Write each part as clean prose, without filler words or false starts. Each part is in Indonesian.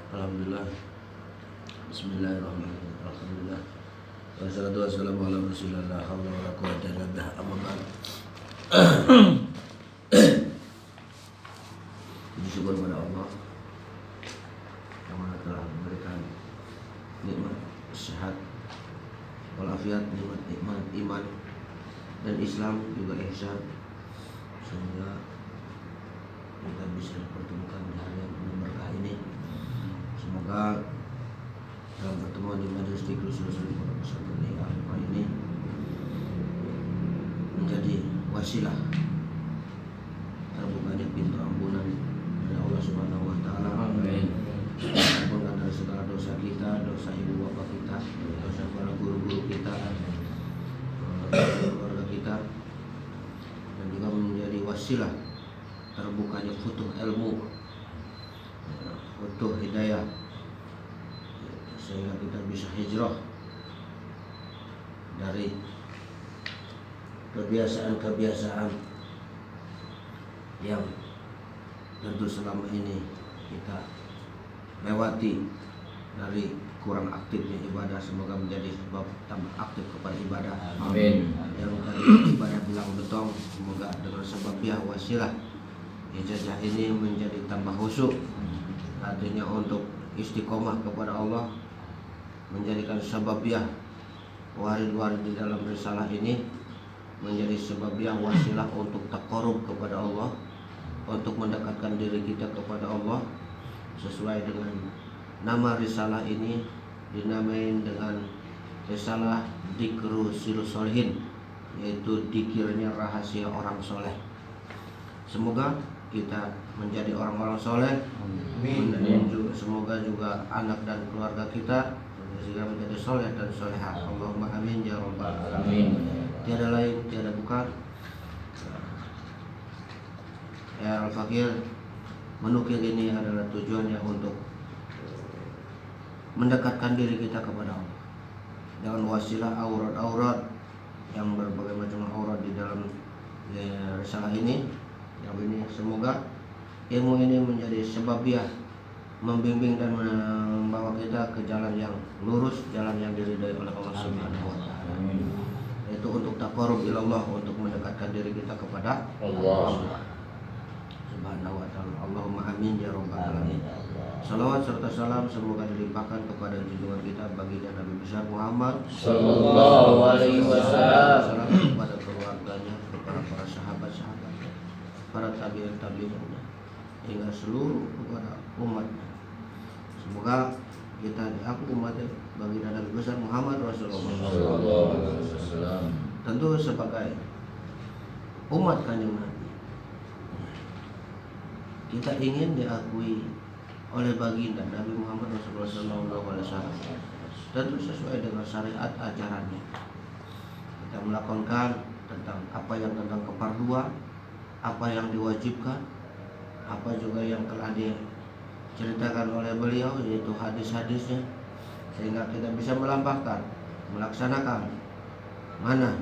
Alhamdulillah. Bismillahirrahmanirrahim. Alhamdulillah. Wassalatu wassalamu ala Rasulillah. La haula wala quwwata illa billah. Amma ba'd. Puji syukur kepada Allah yang Maha telah memberikan nikmat sehat walafiat, nikmat iman dan Islam juga ihsan, sehingga kita bisa dipertemukan di hari yang penuh berkah ini. Semoga dalam pertemuan di majelis zikir Rasulullah Pondok Pesantren Al-Hikmah ini menjadi wasilah terbukanya pintu ampunan dari Allah Subhanahu wa taala. Amin. Ampunkan dari segala dosa kita, dosa ibu bapak kita, dosa para guru-guru kita, dosa keluarga kita, dan juga menjadi wasilah terbukanya futuh ilmu, futuh hidayah, sehingga kita bisa hijrah dari kebiasaan-kebiasaan yang tentu selama ini kita lewati dari kurang aktifnya ibadah. Semoga menjadi sebab tambah aktif kepada ibadah. Amin. Yang tadi ibadah bilang betong, semoga dengan sebabnya wasilah ijazah ini menjadi tambah khusyuk, artinya untuk istiqomah kepada Allah, menjadikan sebabnya warid-warid di dalam risalah ini menjadi sebabnya wasilah untuk taqarrub kepada Allah, untuk mendekatkan diri kita kepada Allah sesuai dengan nama risalah ini, dinamain dengan risalah Dzikru Silus Sholihin, yaitu dikirnya rahasia orang soleh. Semoga kita menjadi orang-orang soleh, dan semoga juga anak dan keluarga kita juga menjadi soleh dan soleha. Allahumma amin ya rabbal alamin. Tiada lain, tiada bukan, ya Al-Fakir, menukil ini adalah tujuannya untuk mendekatkan diri kita kepada Allah dengan wasilah aurat-aurat yang berbagai macam aurat di dalam risalah ini. Yang ini semoga ilmu ini menjadi sebabnya membimbing dan membawa kita ke jalan yang lurus, jalan yang diridhai oleh Allah Subhanahu wa taala. Itu untuk taqarrub ilallah, untuk mendekatkan diri kita kepada Allah Subhanahu wa taala. Allahumma amin ya rabbal alamin. Salawat serta salam semoga dilimpahkan kepada junjungan kita baginda Nabi besar Muhammad sallallahu alaihi wasallam, salam kepada keluarganya, kepada para sahabat-sahabatnya, para tabi'in, hingga seluruh kepada umatnya. Semoga kita diaku umatnya bagi Nabi besar Muhammad Rasulullah. Tentu sebagai umat Kanjeng Nabi, kita ingin diakui oleh baginda Nabi Muhammad Rasulullah. Tentu sesuai dengan syariat ajarannya. Kita melakukan tentang apa yang tentang keparduan, apa yang diwajibkan, apa juga yang telah diceritakan oleh beliau, yaitu hadis-hadisnya, sehingga kita bisa melaksanakan mana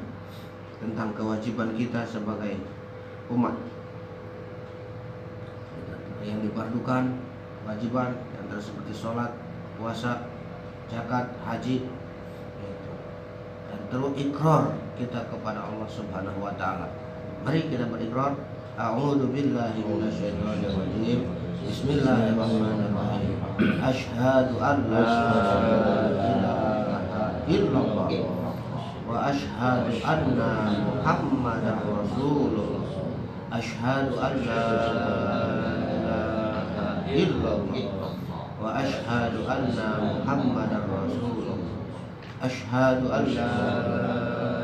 tentang kewajiban kita sebagai umat. Yang dipardukan, kewajiban yang antara seperti sholat, puasa, zakat, haji, dan terus ikrar kita kepada Allah Subhanahu wa taala. Mari kita berikrar. A'udzu billahi minasyaitonir rajim. Bismillahirrahmanirrahim. Asyhadu an la ilaha illallah wa asyhadu anna Muhammadar Rasulullah. Asyhadu an la ilaha illallah wa asyhadu anna Muhammadar Rasulullah. Asyhadu an la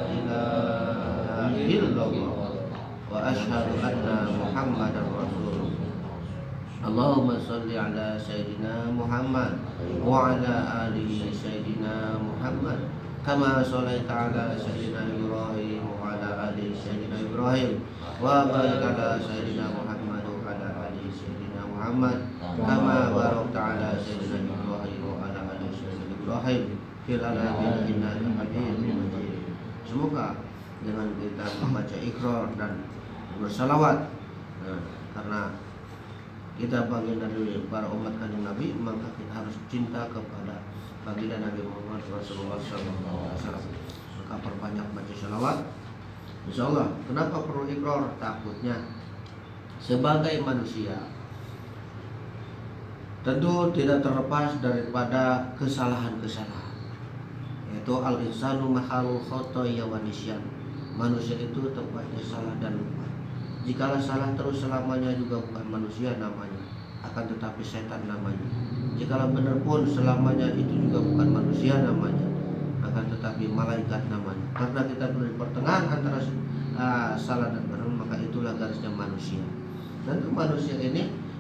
ilaha illallah wa asyhadu anna Muhammadar Rasulullah. Allahumma shalli ala Sayyidina Muhammad wa ala ali Sayyidina Muhammad kama shallaita ala Sayyidina Ibrahim wa ala ali Sayyidina Ibrahim wa barik ala Sayyidina Muhammad wa ala ali Sayyidina Muhammad kama barakta ala Sayyidina Ibrahim wa ala ali Sayyidina Ibrahim fil alamin innaka Hamidum Majid. Semoga dengan kita membaca ikrar dan bersalawat, karena kita bagian dari para umat Kanjeng Nabi, maka kita harus cinta kepada baginda Nabi Muhammad Rasulullah SAW. Maka perbanyak baca salawat. Insyaallah. Kenapa perlu ikrar? Takutnya sebagai manusia tentu tidak terlepas daripada kesalahan-kesalahan, yaitu al-insanu mahalul khotoya wa nisyan. Manusia itu tempatnya salah dan lupa. Jikalau salah terus selamanya juga bukan manusia namanya, akan tetapi setan namanya. Jikalau benar pun selamanya itu juga bukan manusia namanya, akan tetapi malaikat namanya. Karena kita berada di pertengahan antara salah dan benar, maka itulah garisnya manusia. Dan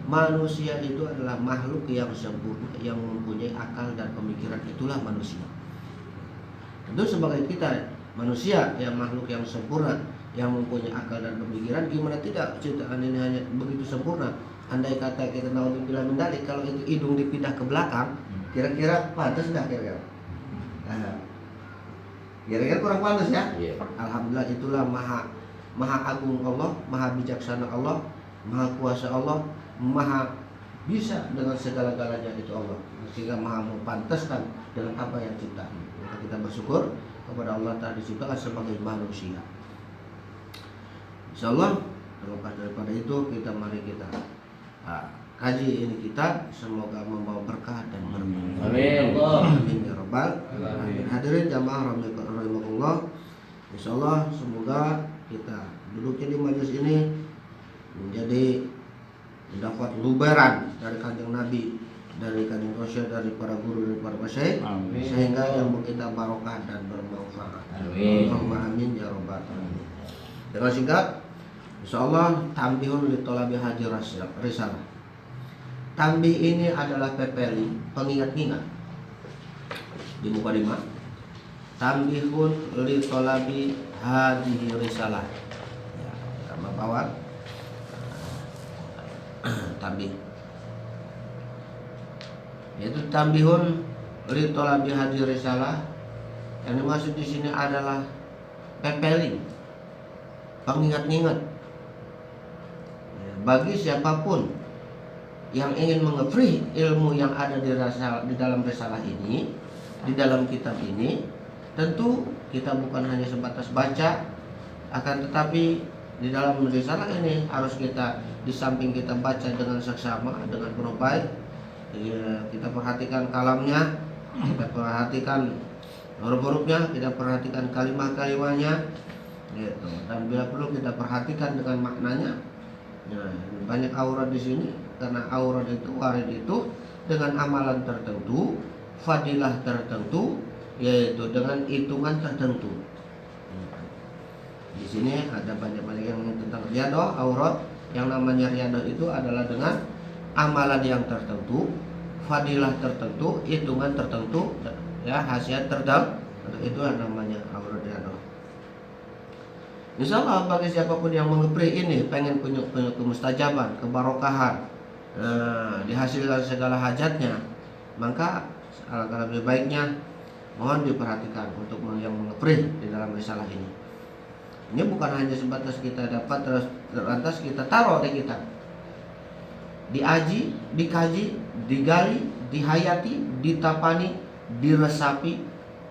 manusia itu adalah makhluk yang sempurna, yang mempunyai akal dan pemikiran. Itulah manusia. Tentu sebagai kita manusia yang makhluk yang sempurna, yang mempunyai akal dan pemikiran, gimana tidak ciptaan ini hanya begitu sempurna. Andai kata kita naudzubillah min dzalik, kalau itu hidung dipindah ke belakang, kira-kira pantas enggak kira-kira? Kira-kira kurang pantas ya? Alhamdulillah, itulah maha agung Allah, maha bijaksana Allah, maha kuasa Allah, maha bisa dengan segala-galanya itu Allah, sehingga maha mempantaskan dengan apa yang ciptaan. Maka kita bersyukur kepada Allah Ta'ala diciptakan sebagai manusia. Insyaallah, terlepas daripada itu, mari kita kaji ini kita, semoga membawa berkah dan bermanfaat. Amin. Amin ya rabbal alamin. Hadirin jamaah rahimakumullah. Insyaallah semoga kita duduknya di majelis ini menjadi mendapat luberan dari Kanjeng Nabi, dari Kanjeng Rasul, dari para guru, dari para masyayikh, sehingga yang kita barokah dan bermanfaat. Amin. Amin ya rabbal alamin. Dengan singkat, insyaallah tambihun li thalabi haji risalah. Tambih ini adalah pepeli, pengingat-ingat di muka 5. Tambihun li thalabi hadhihi risalah. Ya, sama bawah. Tambih. Yaitu tambihun li thalabi hadhihi risalah. Yang dimaksud di sini adalah pepeli, pengingat-ingat bagi siapapun yang ingin mengepri ilmu yang ada di dalam risalah ini, di dalam kitab ini. Tentu kita bukan hanya sebatas baca, akan tetapi di dalam risalah ini harus kita, di samping kita baca dengan seksama, dengan penuh baik, kita perhatikan kalamnya, kita perhatikan huruf-hurufnya, kita perhatikan kalimat-kalimatnya, gitu. Dan bila perlu kita perhatikan dengan maknanya. Nah, banyak aurat di sini, karena aurat itu warid itu dengan amalan tertentu, fadilah tertentu, yaitu dengan hitungan tertentu. Di sini ada banyak yang tentang riyadah aurat. Yang namanya riyadah itu adalah dengan amalan yang tertentu, fadilah tertentu, hitungan tertentu, ya, khasiat tertentu. Itulah namanya aurat riyadah. Insya Allah bagi siapapun yang mengepri ini pengen punya kemustajaban, kebarokahan, dihasilkan segala hajatnya, maka alangkah lebih baiknya mohon diperhatikan untuk yang mengepri di dalam risalah ini. Ini bukan hanya sebatas kita dapat terus lantas kita taruh di kita, diaji, dikaji, digali, dihayati, ditapani, diresapi,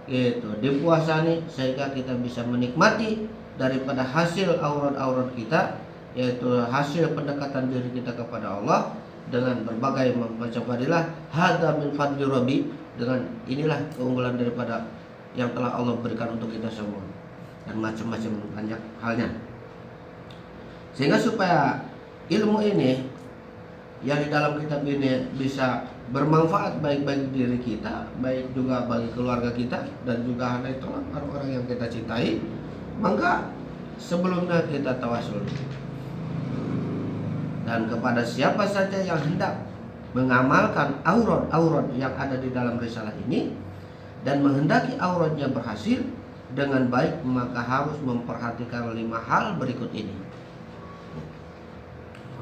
gitu, dipuasani sehingga kita bisa menikmati daripada hasil aurat-aurat kita, yaitu hasil pendekatan diri kita kepada Allah dengan berbagai macam fadilah. Hadza min fadli rabbi, dengan inilah keunggulan daripada yang telah Allah berikan untuk kita semua, dan macam-macam banyak halnya. Sehingga supaya ilmu ini yang di dalam kitab ini bisa bermanfaat baik bagi diri kita, baik juga bagi keluarga kita, dan juga hal itu orang-orang yang kita cintai, maka sebelumnya kita tawasul. Dan kepada siapa saja yang hendak mengamalkan aurat-aurat yang ada di dalam risalah ini dan menghendaki auratnya berhasil dengan baik, maka harus memperhatikan 5 hal berikut ini.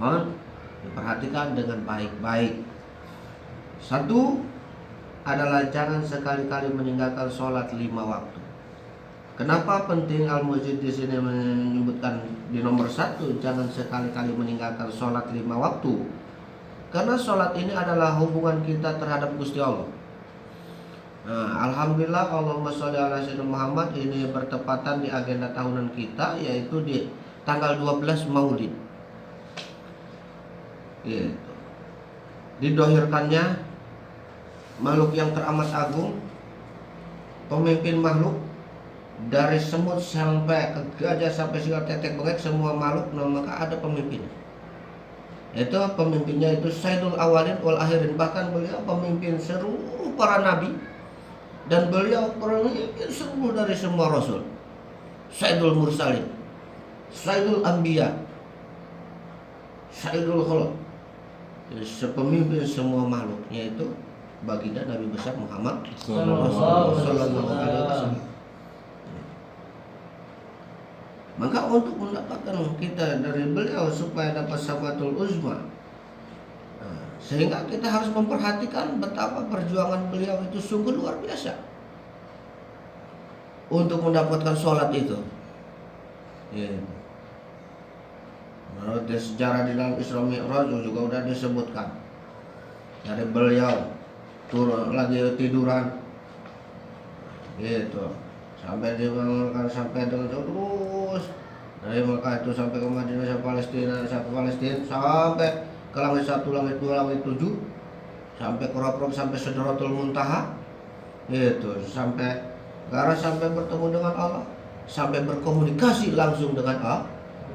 Mohon diperhatikan dengan baik-baik. 1 adalah jangan sekali-kali meninggalkan sholat 5 waktu. Kenapa penting Al-Mujid di sini menyebutkan di nomor 1 jangan sekali-kali meninggalkan sholat 5 waktu? Karena sholat ini adalah hubungan kita terhadap Gusti Allah. Nah, alhamdulillah, Allahumma sholli ala sayyidina Muhammad, ini bertepatan di agenda tahunan kita, yaitu di tanggal 12 Maulid. Gitu. Didohirkannya makhluk yang teramat agung, pemimpin makhluk, dari semut sampai ke gajah sampai segala tetek bengek, semua makhluk, maka ada pemimpin. Itu pemimpinnya itu Sayyidul Awalin wal Akhirin, bahkan beliau pemimpin seluruh para nabi, dan beliau pemimpin seluruh dari semua rasul. Sayyidul Mursalin, Sayyidul Anbiya, Sayyidul Khulq, sepemimpin semua makhluk, yaitu baginda Nabi besar Muhammad sallallahu alaihi wasallam. Maka untuk mendapatkan kita dari beliau supaya dapat syafatul uzma, sehingga kita harus memperhatikan betapa perjuangan beliau itu sungguh luar biasa untuk mendapatkan sholat itu. Menurut sejarah di dalam Isra Mi'raj juga sudah disebutkan, dari beliau turun lagi tiduran, gitu, sampai dibangunkan sampai dengan terus dari Mekah itu sampai ke Madinah, sampai Palestina, sampai ke langit 1, langit 2, langit 7, sampai ke Rabb, sampai Sidratul Muntaha, gitu, sampai karena sampai bertemu dengan Allah, sampai berkomunikasi langsung dengan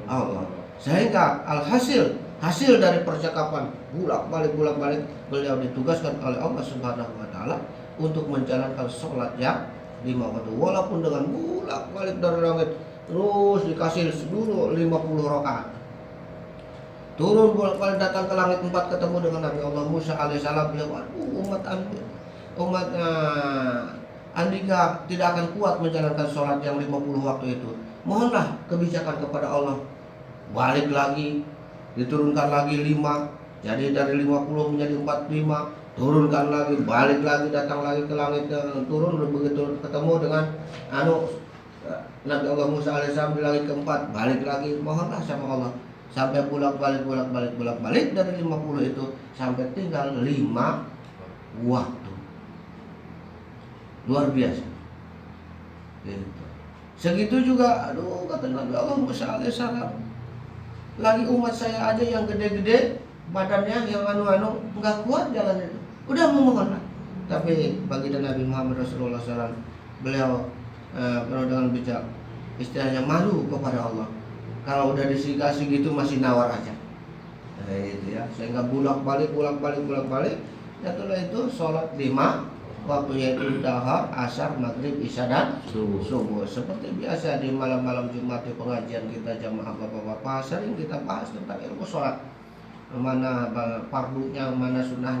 Allah, sehingga hasil dari percakapan bolak balik beliau ditugaskan oleh Allah Subhanahu wa taala untuk menjalankan sholat yang 5 waktu, walaupun dengan bolak balik dari langit, terus dikasih dulu 50 rakaat, turun bolak balik datang ke langit 4 ketemu dengan Nabi Allah Musa alaihissalam. Beliau, umatnya Andika tidak akan kuat menjalankan sholat yang 50 waktu itu, mohonlah kebijakan kepada Allah. Balik lagi, diturunkan lagi 5, jadi dari 50 menjadi 45, turunkan lagi, balik lagi, datang lagi ke langit, turun, begitu ketemu dengan Nabi Allah Musa alaihissalam di langit keempat, balik lagi, mohonlah sama Allah, sampai bolak balik dari 50 itu sampai tinggal 5 waktu. Luar biasa. Gitu. Segitu juga, kata Nabi Allah Musa alaihissalam, lagi umat saya aja yang gede-gede badannya, yang nggak kuat jalan itu, udah memohonlah. Tapi baginda Nabi Muhammad Rasulullah SAW, beliau penuh dengan bijak, istilahnya malu kepada Allah. Kalau udah dikasih gitu masih nawar aja. Nah, itu ya, sehingga bolak-balik. Setelah itu sholat 5 waktu, yaitu dahar, asar, maghrib, isya dan subuh. Seperti biasa di malam-malam Jumat di pengajian kita jamaah bapak-bapak sering kita bahas tentang ilmu sholat. Mana fardunya, mana sunnah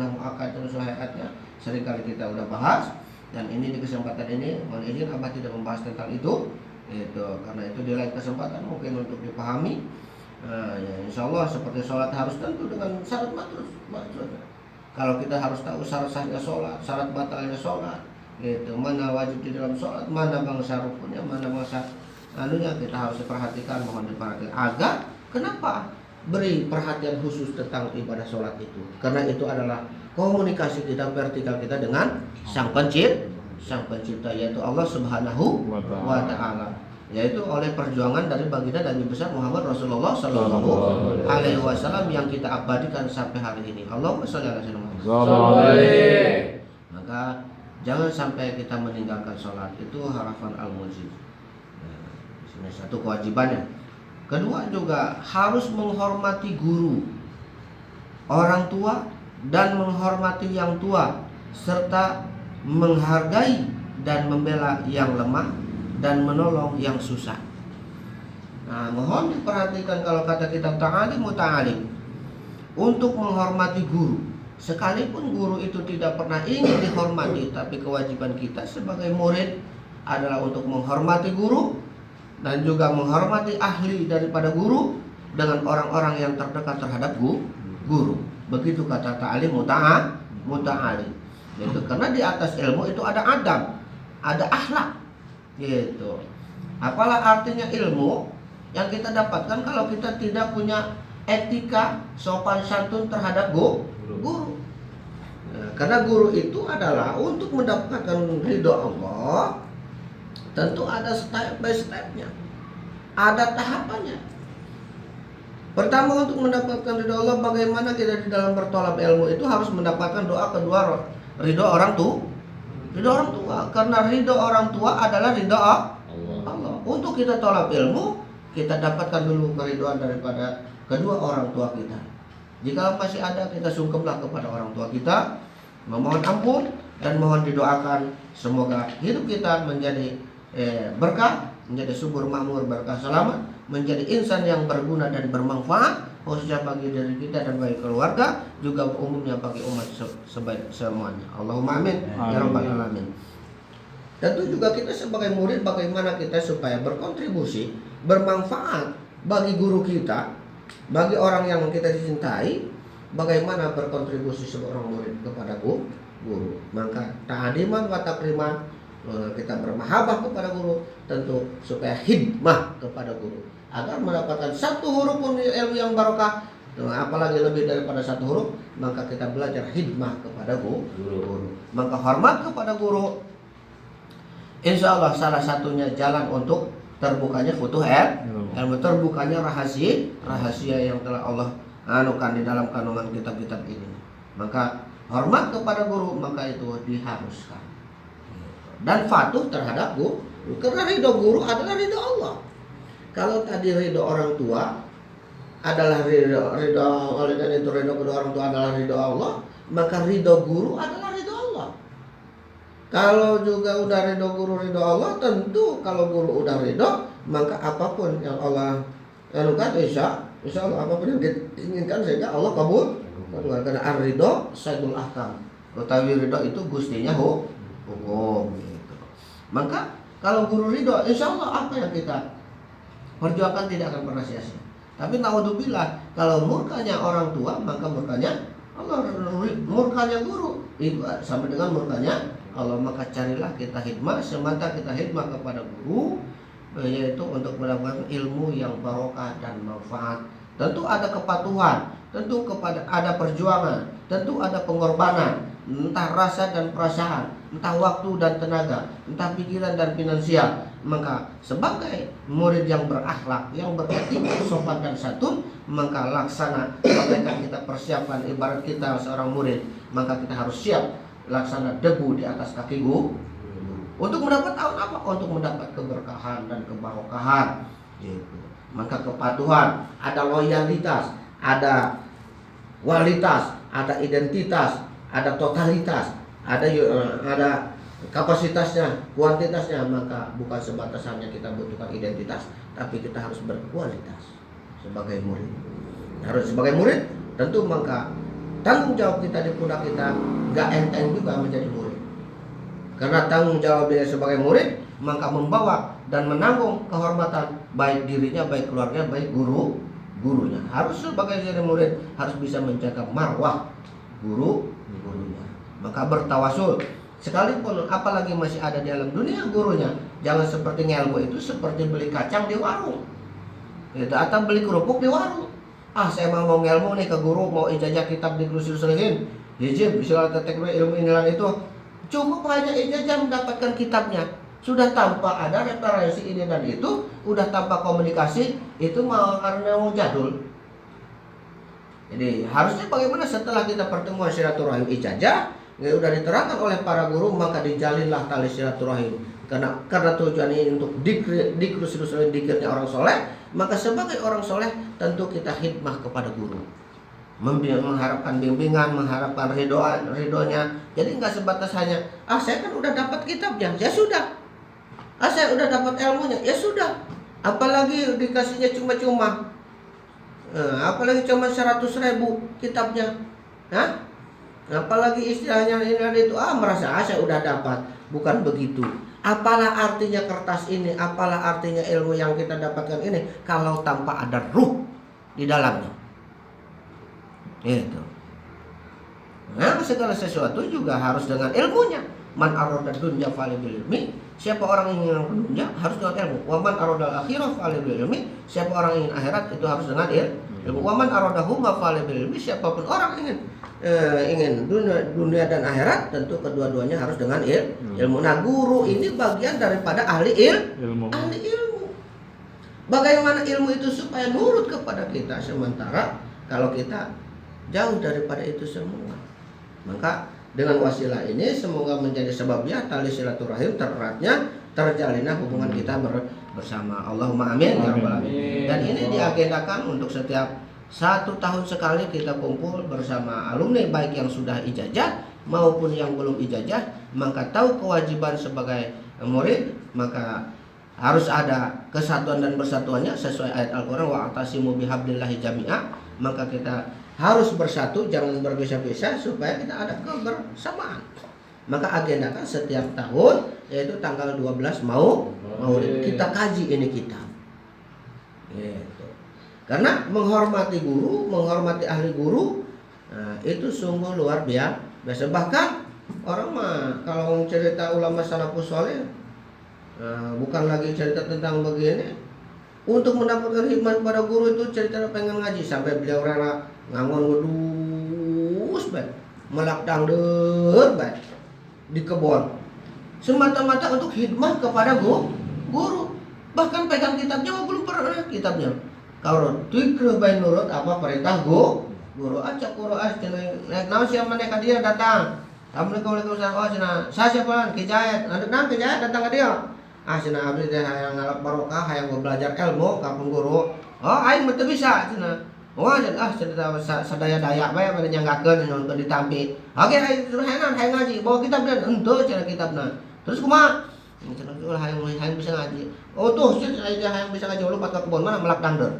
muakkad dan sunnahnya, seringkali kita udah bahas. Dan ini di kesempatan ini mohon izin Abah tidak membahas tentang itu karena itu di lain kesempatan mungkin untuk dipahami. Ya, insya Allah seperti sholat harus tentu dengan syarat matrus. Kalau kita harus tahu syarat sahnya sholat, syarat batalnya sholat, mana wajib di dalam sholat, mana bangsa rukunnya, mana bangsa anunya, kita harus diperhatikan, mohon diperhatikan. Agar kenapa beri perhatian khusus tentang ibadah sholat itu? Karena itu adalah komunikasi kita, vertikal kita dengan sang pencipta, yaitu Allah Subhanahu wa Ta'ala, yaitu oleh perjuangan dari baginda Nabi besar Muhammad Rasulullah Sallallahu Alaihi Wasallam yang kita abadikan sampai hari ini. Allahumma sholli ala sayyidina. Maka jangan sampai kita meninggalkan sholat, itu harapan al-mujib. Ini satu kewajibannya. Kedua juga harus menghormati guru, orang tua, dan menghormati yang tua, serta menghargai dan membela yang lemah dan menolong yang susah. Nah, mohon diperhatikan kalau kata kita ta'alim untuk menghormati guru. Sekalipun guru itu tidak pernah ingin dihormati, tapi kewajiban kita sebagai murid adalah untuk menghormati guru dan juga menghormati ahli daripada guru dengan orang-orang yang terdekat terhadap guru. Begitu kata ta'alim muta'alim. Gitu. Karena di atas ilmu itu ada adab, ada akhlak. Gitu. Apalah artinya ilmu yang kita dapatkan kalau kita tidak punya etika sopan santun terhadap guru. Nah, karena guru itu adalah untuk mendapatkan ridho Allah, tentu ada step by stepnya, ada tahapannya. Pertama, untuk mendapatkan ridho Allah, bagaimana kita di dalam bertolak ilmu itu harus mendapatkan doa kedua, ridho orang tua. Karena ridho orang tua adalah ridho Allah. Untuk kita tolak ilmu, kita dapatkan dulu keridhoan daripada kedua orang tua kita. Jika masih ada, kita sungkemlah kepada orang tua kita, memohon ampun dan mohon didoakan semoga hidup kita menjadi berkah, menjadi subur makmur, berkah selamat, menjadi insan yang berguna dan bermanfaat, khususnya bagi diri kita dan bagi keluarga, juga umumnya bagi umat semuanya. Allahumma amin ya rabbal alamin. Tentu juga kita sebagai murid, bagaimana kita supaya berkontribusi, bermanfaat bagi guru kita, bagi orang yang kita cintai, bagaimana berkontribusi seorang murid kepada guru. Maka ta'adiman wa takriman, kita bermahabbah kepada guru, tentu supaya hidmah kepada guru, agar mendapatkan satu huruf pun ilmu yang barokah, apalagi lebih daripada satu huruf, maka kita belajar hidmah kepada guru. Maka hormat kepada guru, insya Allah salah satunya jalan untuk terbukanya futuh ilmu, terbukanya rahasia yang telah Allah anukan di dalam kandungan kitab-kitab ini. Maka hormat kepada guru, maka itu diharuskan. Dan patuh terhadap guru, karena ridho guru adalah ridho Allah. Kalau tadi ridho orang tua adalah ridho oleh karena itu ridho kedua orang tua adalah ridho Allah, maka ridho guru adalah ridho Allah. Kalau juga udah ridho guru, ridho Allah, tentu kalau guru udah ridho, maka apapun yang Allah anukan, insya Allah apapun yang diinginkan sehingga Allah kabul. Karena ar-ridho sayyidul ahkam, utawi ridho itu gustinya hukum. Maka kalau guru ridho, insya Allah apa yang kita perjuangkan tidak akan pernah sia-sia. Tapi naudzubillah, kalau murkanya orang tua, maka murkanya Allah, murkanya guru itu sama dengan murkanya Allah. Maka carilah kita hikmah, semata kita hikmah kepada guru, yaitu untuk mendapatkan ilmu yang barokah dan manfaat. Tentu ada kepatuhan, tentu ada perjuangan, tentu ada pengorbanan, entah rasa dan perasaan, entah waktu dan tenaga, entah pikiran dan finansial. Maka sebagai murid yang berakhlak, yang beretika, sopan dan santun, maka laksana bagaikan kita persiapan ibarat kita seorang murid, maka kita harus siap laksana debu di atas kaki guru. Untuk mendapat apa? Untuk mendapat keberkahan dan kebarokahan. Gitu. Maka kepatuhan, ada loyalitas, ada kualitas, ada identitas, ada totalitas, ada kapasitasnya, kuantitasnya. Maka bukan sebatas hanya kita butuhkan identitas, tapi kita harus berkualitas sebagai murid. Harus sebagai murid, tentu maka tanggung jawab kita di pundak kita gak enteng juga menjadi murid. Karena tanggung jawab dia sebagai murid, maka membawa dan menanggung kehormatan baik dirinya, baik keluarga, baik gurunya. Harus sebagai jadi murid harus bisa menjaga marwah gurunya. Maka bertawasul, sekalipun apalagi masih ada di alam dunia gurunya, jangan seperti ngelmu itu seperti beli kacang di warung, gitu, atau beli kerupuk di warung. Saya mau ngelmu nih ke guru, mau ijazah kitab di Guru Selihin, hijab bisa tetek ilmu inilah itu, cukup hanya ijazah mendapatkan kitabnya, sudah tanpa ada referensi ini dan itu, udah tanpa komunikasi, itu karena mau jadul. Jadi harusnya bagaimana setelah kita pertemuan silaturahim ijazah, udah diterangkan oleh para guru, maka dijalinlah tali silaturahim. Karena tujuan ini untuk dikirnya orang soleh, maka sebagai orang soleh tentu kita khidmah kepada guru, mengharapkan bimbingan, mengharapkan ridhonya. Jadi nggak sebatas hanya saya kan udah dapat kitabnya, ya sudah. Saya udah dapat ilmunya, ya sudah. Apalagi dikasihnya cuma-cuma, apalagi cuma 100.000 kitabnya, apalagi istilahnya ini itu merasa saya udah dapat. Bukan begitu. Apalah artinya kertas ini, apalah artinya ilmu yang kita dapatkan ini kalau tanpa ada ruh di dalamnya. Itu. Nah, segala sesuatu juga harus dengan ilmunya. Man arada dunya falibil ilmi. Siapa orang yang ingin dunia harus dengan ilmu. Wa man arada akhirah falibil ilmi. Siapa orang yang ingin akhirat itu harus dengan ilmu. Wa man arada huma falibil ilmi. Siapapun orang ingin dunia dan akhirat, tentu kedua-duanya harus dengan ilmu. Nah, guru ini bagian daripada ahli ilmu. Bagaimana ilmu itu supaya nurut kepada kita, sementara kalau kita jauh daripada itu semua. Maka dengan wasilah ini semoga menjadi sebabnya tali silaturahim tereratnya, terjalinnya hubungan kita bersama. Allahumma amin ya rabbal alamin. Dan ini diagendakan untuk setiap 1 tahun sekali kita kumpul bersama alumni, baik yang sudah ijazah maupun yang belum ijazah. Maka tahu kewajiban sebagai murid, maka harus ada kesatuan dan persatuannya sesuai ayat Al-Quran, wa'tasimu bihablillahi jami'a. Maka kita harus bersatu, jangan berbisa-bisa supaya kita ada kebersamaan. Maka agendakan setiap tahun, yaitu tanggal 12 Maulid kita kaji ini kitab. Karena menghormati guru, menghormati ahli guru, itu sungguh luar biasa. Bahkan orang mah kalau cerita ulama salafus saleh, bukan lagi cerita tentang begini. Untuk mendapatkan hikmah pada guru itu cerita pengen ngaji sampai beliau rela ngangon wedus baik, melak dangdut baik di kebun, semata-mata untuk hikmah kepada guru. Bahkan pegang kitabnya belum pernah kitabnya. Kalau tikra bain nurut apa perintah guru acak guru naik naon siapa mereka dia datang. Assalamualaikum warahmatullahi wabarakatuh. Saya siapa? Kijayat. Nanti Kijayat datang ke dia. Cenah abdi teh hayang ngalap barokah, hayang belajar ilmu ka guru. Aing mah teu bisa cenah. Cenah sadaya-daya bae pada nyanggakeun nonton ditampi. Oke, aing suruh hayang ngaji, bawa kitab dan henteu cenah kitabna. Terus kumaha? Cenah hayang bisa ngaji. Tuh cenah hayang bisa ngaji lu pat ka kebon mana melak dangdeur.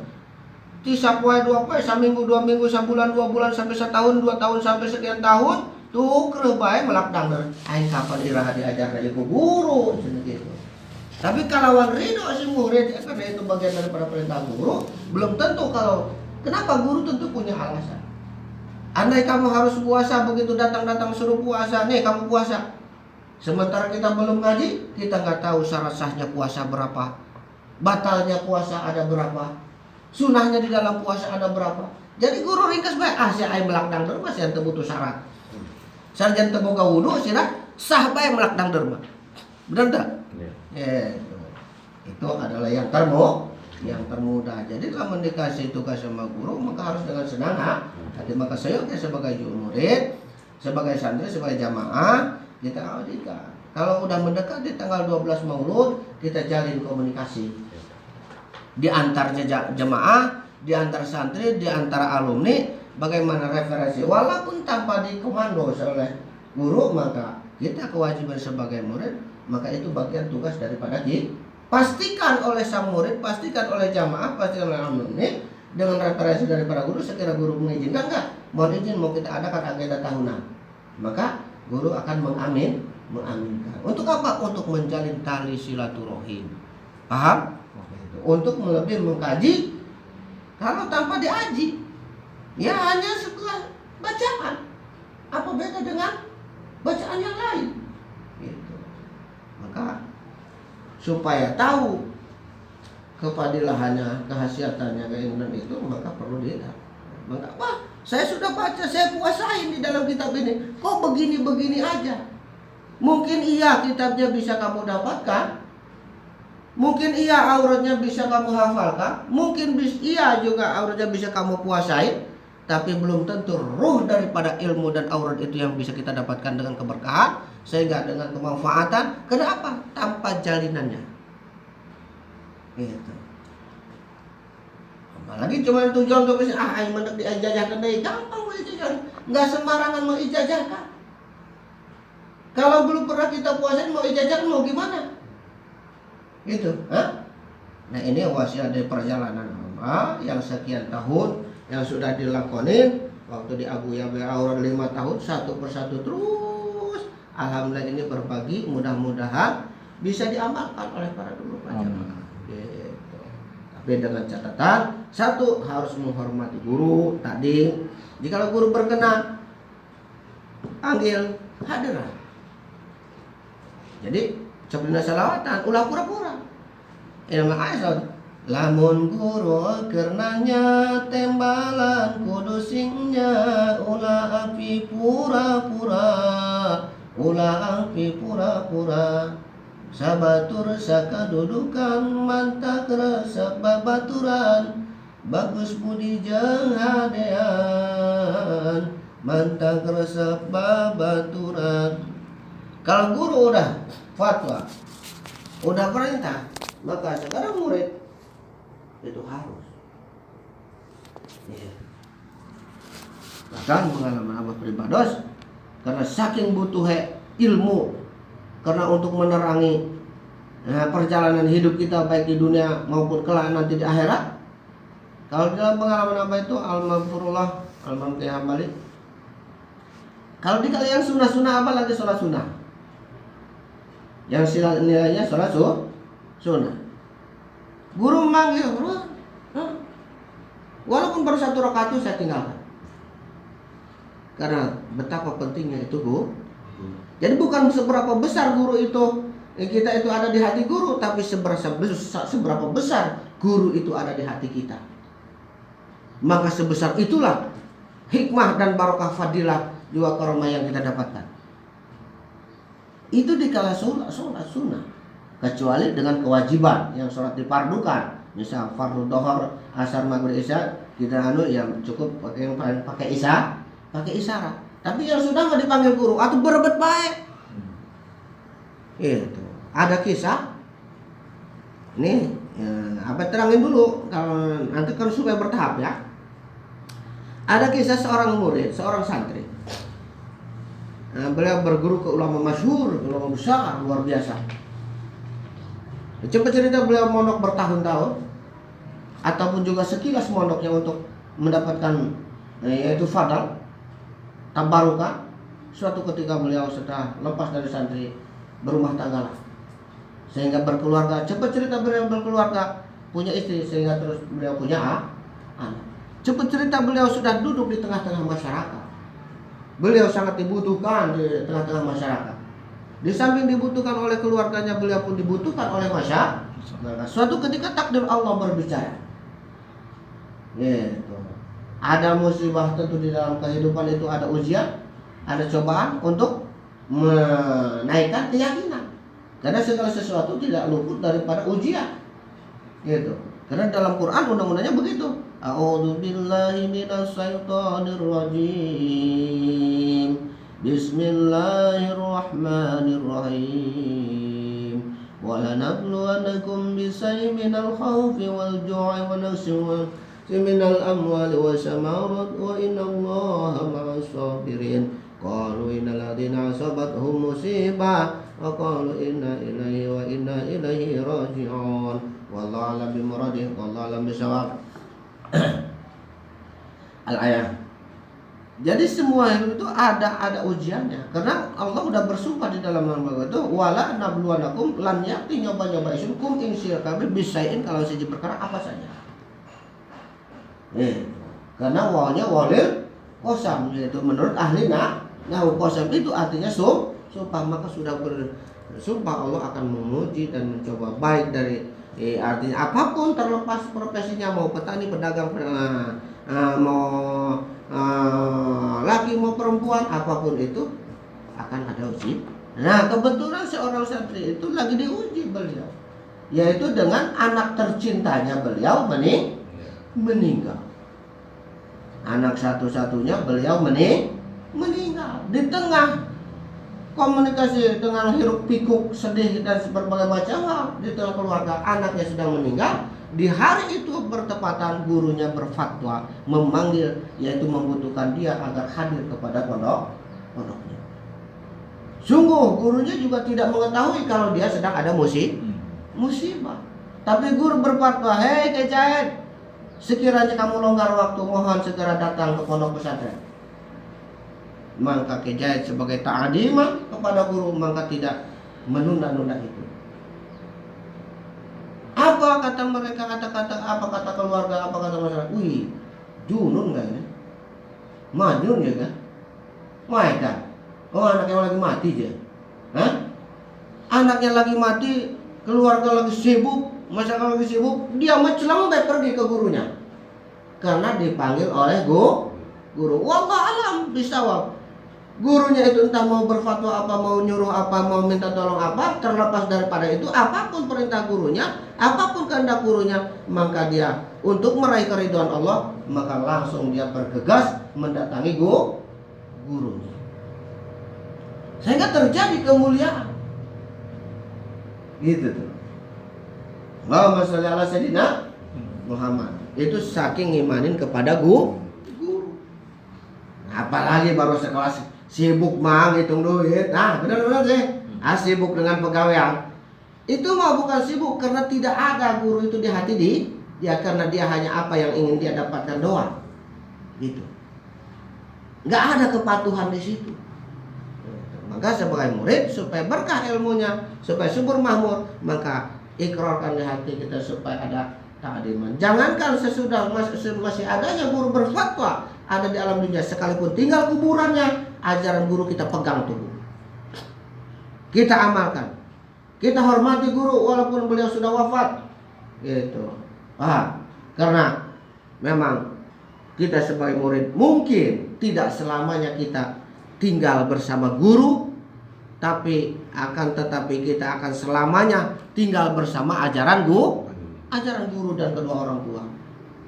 Ti sapoe 2 poe, saminggu 2 minggu, sabulan 2 bulan sampai setahun 2 tahun sampai sekian tahun, tuh kreuh bae melak dangdeur. Aing kapan iraha diajar dari guru cenah gitu. Tapi kalawan ridho si murid, karena itu bagian daripada perintah guru, belum tentu kalau kenapa guru tentu punya alasan. Andai kamu harus puasa, begitu datang suruh puasa, nih kamu puasa. Sementara kita belum ngaji, kita nggak tahu syarat sahnya puasa berapa, batalnya puasa ada berapa, sunahnya di dalam puasa ada berapa. Jadi guru ringkas bae, si aing melak dangdeur mah sian teu butuh syarat. Sarjan teu boga wudu cenah sah bae melak dangdeur mah. Benar enggak? Itu adalah yang termudah. Jadi kalau dikasih tugas sama guru, maka harus dengan senang hati. Maka saya sebagai murid, sebagai santri, sebagai jamaah, kita audikan. Kalau udah mendekat di tanggal 12 Maulud, kita jalin komunikasi di antar jemaah di antara santri, di antara alumni, bagaimana referensi. Walaupun tanpa dikomando oleh guru, maka kita kewajiban sebagai murid, maka itu bagian tugas daripada kita. Pastikan oleh sang murid, pastikan oleh jamaah, pastikan oleh alumni dengan referensi daripada guru. Sekira guru mengizinkan, enggak, mohon izin mau kita adakan agenda tahunan, maka guru akan mengaminkan. Untuk apa? Untuk menjalin tali silaturahim. Paham? Untuk lebih mengkaji. Kalau tanpa diaji, ya hanya sebuah bacaan. Apa beda dengan bacaan yang lain? Gitu. Maka supaya tahu kefadilahannya, kehasiatannya, keinginan itu, maka perlu dilihat. Maka, wah, saya sudah baca, saya puasain di dalam kitab ini. Kok begini-begini aja? Mungkin iya kitabnya bisa kamu dapatkan. Mungkin iya auratnya bisa kamu hafalkan. Mungkin iya juga auratnya bisa kamu puasain. Tapi belum tentu ruh daripada ilmu dan aurat itu yang bisa kita dapatkan dengan keberkahan, sehingga dengan kemanfaatan. Kenapa? Tanpa jalinannya. Gitu. Apalagi cuma tujuan untuk bisa yang mendak diijazahkan deh, gampang mau ijazah. Nggak sembarangan mau ijazahkan. Kalau belum pernah kita puasain mau ijazahkan mau gimana? Gitu, Hah? Nah ini wasiat dari perjalanan hamba yang sekian tahun yang sudah dilakonin. Waktu di Abu Yabe Aurat 5 tahun, satu persatu terus. Alhamdulillah ini berbagi, mudah-mudahan bisa diamalkan oleh para dulu jamaah. Gitu. Tapi dengan catatan, satu, harus menghormati guru tadi. Jika guru berkenan, panggil hadirat. Jadi sebelum salawatan, ulah pura-pura. Ilmu ayat lamun guru kernanya tembalan kudusingnya ulah api pura-pura, ulah api pura-pura. Sabatur sakadudukan mantak rasa babaturan, bagus budi jangadean mantak rasa babaturan. Kalau guru udah fatwa, udah perintah, maka sekarang murid itu harus. Bahkan pengalaman Abah Pribados, karena saking butuhnya ilmu, karena untuk menerangi perjalanan hidup kita baik di dunia maupun kelak nanti di akhirat. Kalau dalam pengalaman Abah itu Al-Maghfurullah, Al-Mamti Hambali, kalau di kalian sunnah-sunnah apa lagi sholat sunnah? Yang nilainya sholat sunnah. Guru manggil, walaupun baru 1 rakaat itu saya tinggalkan. Karena betapa pentingnya itu guru. Jadi bukan seberapa besar guru itu, kita itu ada di hati guru, tapi seberapa besar guru itu ada di hati kita. Maka sebesar itulah hikmah dan barokah fadilah juga karomah yang kita dapatkan. Itu dikala sholat sunnah, kecuali dengan kewajiban yang sholat dipardukan, misal fardu dohor, asar, maghrib, isya, kita yang cukup pakai isyarat. Tapi yang sudah nggak dipanggil guru atau berebet baik, itu ada kisah. Ini apa terangin dulu, kalau nanti kan supaya bertahap ya. Ada kisah seorang murid, seorang santri. Beliau berguru ke ulama masyhur, ulama besar, luar biasa. Coba cerita beliau mondok bertahun-tahun, ataupun juga sekilas mondoknya untuk mendapatkan yaitu fadal, tabarukah. Suatu ketika beliau setelah lepas dari santri, berumah tangga lah, sehingga berkeluarga. Coba cerita beliau berkeluarga, punya istri, sehingga terus beliau punya anak. Coba cerita beliau sudah duduk di tengah-tengah masyarakat. Beliau sangat dibutuhkan di tengah-tengah masyarakat. Di samping dibutuhkan oleh keluarganya, beliau pun dibutuhkan oleh masyarakat. Suatu ketika takdir Allah berbicara. Gitu. Ada musibah tentu di dalam kehidupan itu, ada ujian, ada cobaan untuk menaikkan keyakinan. Karena segala sesuatu tidak luput daripada ujian. Gitu. Karena dalam Quran undang-undangnya begitu. A'udzu billahi minasy syaithanir rajim. Bismillahirrahmanirrahim. Wa lanabluwannakum bisyai'in minal khaufi wal ju'i wa naqsin minal amwali wasamarat wa innallaha ma'as sabirin. Qalu innal ladzina asabathum musibah wa qalu inna ilaihi wa inna ilaihi raji'un. Wallahu a'lam bimuradihi, wallahu a'lam bishawab. Al-ayah. Jadi semua itu ada ujiannya, karena Allah udah bersumpah di dalam Al-Qur'an itu wala nabluwanakum lan yakti nyoba isukum insir kabeh bisain, kalau siji perkara apa saja. Karena wawanya walil qasam, yaitu menurut ahli nahwu qasam itu artinya sumpah, maka sudah bersumpah Allah akan menguji dan mencoba baik dari artinya apapun, terlepas profesinya, mau petani, pedagang, mau laki mau perempuan, apapun itu akan ada uji. Nah kebetulan seorang santri itu lagi diuji beliau, yaitu dengan anak tercintanya beliau meninggal. Anak satu-satunya beliau meninggal di tengah komunikasi dengan hiruk pikuk, sedih dan berbagai macam hal di tengah keluarga. Anaknya sedang meninggal. Di hari itu bertepatan gurunya berfatwa memanggil, yaitu membutuhkan dia agar hadir kepada pondoknya. Sungguh gurunya juga tidak mengetahui kalau dia sedang ada musibah. Tapi guru berfatwa, hei Kejaid, sekiranya kamu longgar waktu, mohon segera datang ke pondok pesantren. Maka Kejaid sebagai ta'adimah kepada guru, maka tidak menunda-nunda itu. Apa kata mereka, kata-kata apa kata keluarga, apa kata masyarakat? Wih, junun gak ini? Majnun ya kan? Mereka, oh anaknya lagi mati aja. Hah? Anaknya lagi mati, keluarga lagi sibuk, masyarakat lagi sibuk, dia mecelembek pergi ke gurunya. Karena dipanggil oleh guru. Wallah alam bisawab. Gurunya itu entah mau berfatwa apa, mau nyuruh apa, mau minta tolong apa, terlepas daripada itu, apapun perintah gurunya, apapun kehendak gurunya, maka dia untuk meraih keridhaan Allah, maka langsung dia bergegas mendatangi gurunya. Sehingga terjadi kemuliaan. Gitu tuh. Allahumma sholli ala sayyidina Muhammad. Itu saking imanin kepada guru. Apalagi baru sekelas sibuk mah ngitung duit. Nah benar-benar sih, sibuk dengan pegawaian. Itu mah bukan sibuk, karena tidak ada guru itu di hati dia, karena dia hanya apa yang ingin dia dapatkan doang. Gitu. Nggak ada kepatuhan di situ. Maka sebagai murid, supaya berkah ilmunya, supaya subur makmur, maka ikrarkan di hati kita supaya ada ta'diman. Jangankan sesudah masih adanya guru berfatwa ada di alam dunia, sekalipun tinggal kuburannya, ajaran guru kita pegang teguh, kita amalkan, kita hormati guru walaupun beliau sudah wafat. Gitu. Karena memang kita sebagai murid mungkin tidak selamanya kita tinggal bersama guru, tetapi kita akan selamanya tinggal bersama ajaran guru dan kedua orang tua.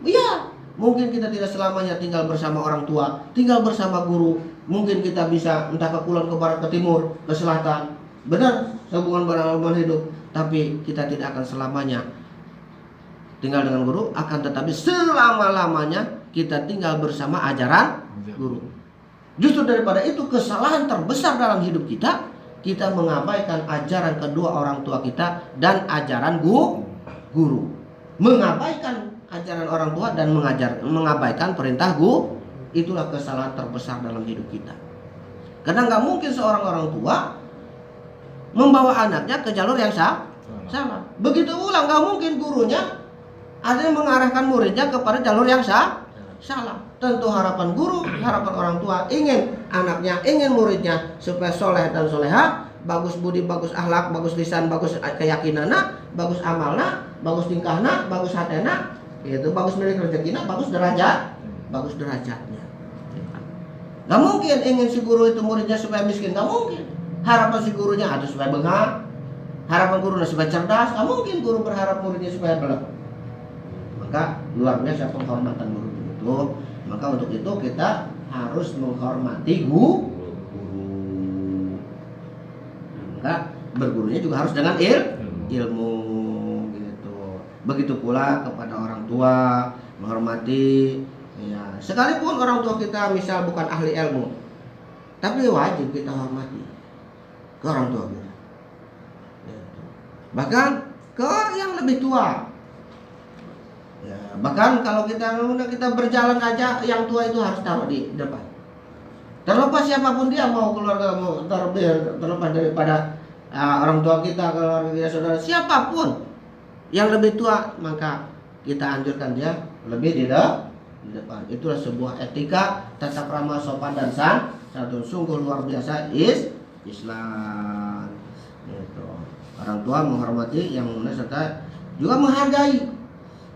Iya, mungkin kita tidak selamanya tinggal bersama orang tua, tinggal bersama guru. Mungkin kita bisa entah ke kulon, ke barat, ke timur, ke selatan. Benar, hubungan berhubungan hidup. Tapi kita tidak akan selamanya tinggal dengan guru, akan tetapi selama-lamanya kita tinggal bersama ajaran guru. Justru daripada itu, kesalahan terbesar dalam hidup kita mengabaikan ajaran kedua orang tua kita dan ajaran guru. Mengabaikan ajaran orang tua dan mengabaikan perintah guru, itulah kesalahan terbesar dalam hidup kita. Karena nggak mungkin seorang orang tua membawa anaknya ke jalur yang salah. Begitu pula nggak mungkin gurunya ada yang mengarahkan muridnya kepada jalur yang salah. Tentu harapan guru, harapan orang tua ingin anaknya, ingin muridnya supaya soleh dan soleha, bagus budi, bagus akhlak, bagus lisan, bagus keyakinana, bagus amalna, bagus tingkahna, bagus hatena, itu bagus milik rezekina, bagus derajatnya. Gak mungkin ingin si guru itu muridnya supaya miskin, gak mungkin. Harapan si gurunya ada supaya bengak, harapan gurunya supaya cerdas, gak mungkin guru berharap muridnya supaya belak. Maka luar biasa penghormatan guru itu. Maka untuk itu kita harus menghormati guru. Maka bergurunya juga harus dengan ilmu gitu. Begitu pula kepada orang tua, menghormati. Ya, sekalipun orang tua kita misal bukan ahli ilmu, tapi wajib kita hormati ke orang tua kita. Bahkan ke yang lebih tua. Ya, bahkan kalau kita berjalan aja, yang tua itu harus taruh di depan. Terlepas siapapun dia, mau keluarga, mau terlepas daripada orang tua kita, keluarga kita, saudara, siapapun yang lebih tua, maka kita anjurkan dia lebih di depan. Itulah sebuah etika, tata krama, sopan dan santun. Sungguh luar biasa Islam. Gitu. Orang tua menghormati yang muda serta juga menghargai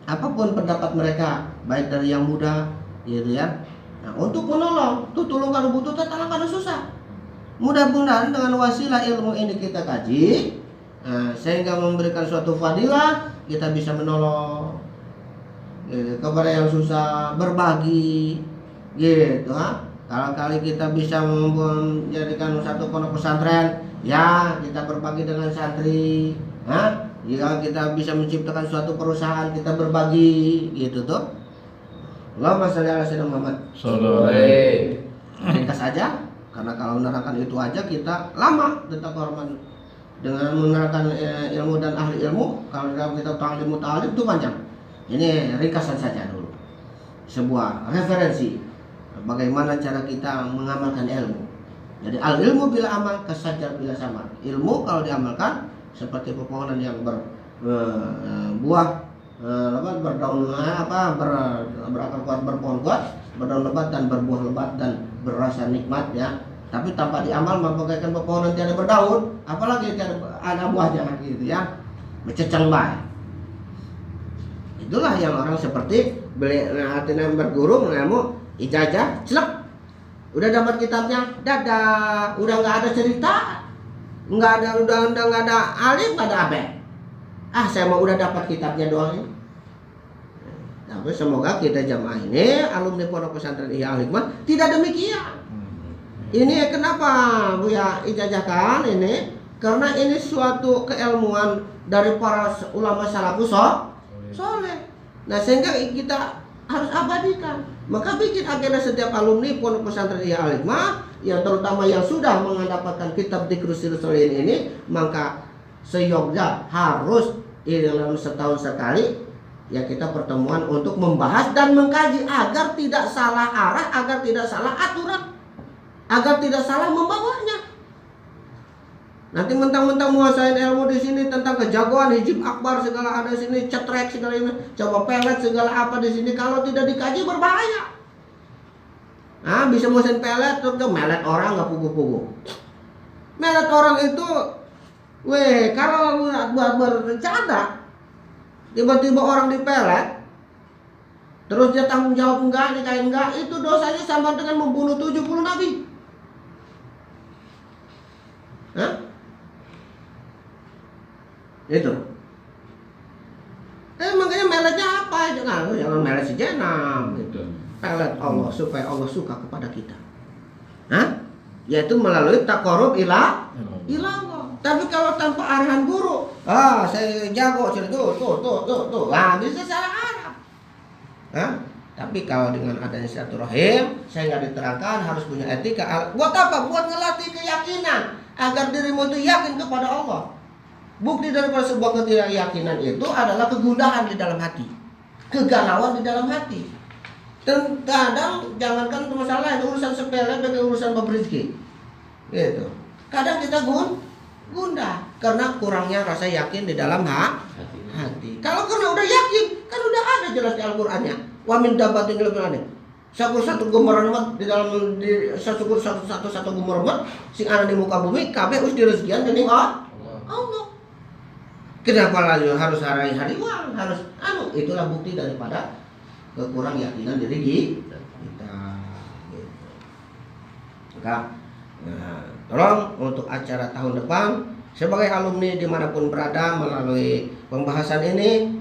apapun pendapat mereka, baik dari yang muda, gitu ya. Nah, untuk menolong, tuh tolong kalau butuh, tolong kalau susah. Mudah-mudahan dengan wasilah ilmu ini kita kaji, sehingga memberikan suatu fadilah, kita bisa menolong kepada yang susah, berbagi, gitu. Kalau kali kita bisa menjadikan satu pondok pesantren, ya kita berbagi dengan santri. Jika kita bisa menciptakan suatu perusahaan, kita berbagi, gitu tuh. Allahumma sholli ala sayyidina Muhammad. Ringkas aja, karena kalau menerangkan itu aja kita lama tentang kehormatan. Dengan menerangkan ilmu dan ahli ilmu, kalau kita ta'lim itu panjang. Ini ringkasan saja dulu, sebuah referensi bagaimana cara kita mengamalkan ilmu. Jadi al ilmu bila amal kasajar bila samar. Ilmu kalau diamalkan seperti pepohonan yang berbuah berdaun berakar kuat, berpohon kuat, berdaun lebat dan berbuah lebat dan berasa nikmat, ya. Tapi tanpa diamal membagaikan pepohonan tiada berdaun, apalagi tiada ada buahnya, gitu ya. Bercecang baik. Itulah yang orang seperti hatinya berguru menilmu ijazah, celak, udah dapat kitabnya, dadah, udah nggak ada cerita, nggak ada, udah nggak ada alif, nggak ada abe. Saya mau udah dapat kitabnya doang ini. Tapi semoga kita jamaah ini, alumni Pondok Pesantren Ihya Al Hikmah, tidak demikian. Ini kenapa Buya ijazahkan ini? Karena ini suatu keilmuan dari para ulama salafus soleh. Nah, sehingga kita harus abadikan. Maka bikin agenda setiap alumni Pondok Pesantren Ihya Al Hikmah, yang terutama yang sudah mendapatkan kitab Dzikrus Sholihin ini, maka seyogyanya harus dalam setahun sekali ya kita pertemuan untuk membahas dan mengkaji agar tidak salah arah, agar tidak salah aturan, agar tidak salah membawanya. Nanti mentang-mentang menguasain ilmu di sini tentang kejagoan, hijib akbar segala ada di sini, cetrek segala ini, coba pelet segala apa di sini, kalau tidak dikaji berbahaya. Bisa muasain pelet terus melet orang nggak pugu-pugu. Melet orang itu, kalau buat bercanda, tiba-tiba orang dipelet, terus dia tanggung jawab enggak, nikahin enggak, itu dosanya sama dengan membunuh 70 nabi. Itu. Makanya meletnya apa? Jangan melet si jenam gitu. Pelet Allah supaya Allah suka kepada kita. Yaitu melalui taqarrub ila Allah. Tapi kalau tanpa arahan guru, saya jago tuh. Bisa salah arah. Tapi kalau dengan adanya silaturahim, saya nggak diterangkan harus punya etika. Buat apa? Buat ngelatih keyakinan agar dirimu itu yakin kepada Allah. Bukti daripada sebuah ketidakyakinan itu adalah kegundahan di dalam hati, kegalauan di dalam hati. Dan kadang jangankan masalah itu urusan sepele, bagi urusan bab rezeki, gitu. Kadang kita gundah karena kurangnya rasa yakin di dalam hati. Kalau karena udah yakin, kan udah ada jelas di Al-Qur'annya. Wa min dabbatin fil ardi. Satu gemermet di dalam satu gemermet sing ana di muka bumi kabeh wis direzekian dening Allah. Kenapa lagi harus hari-hariwan, harus itulah bukti daripada kekurang yakinan diri kita. Maka tolong untuk acara tahun depan sebagai alumni dimanapun berada melalui pembahasan ini,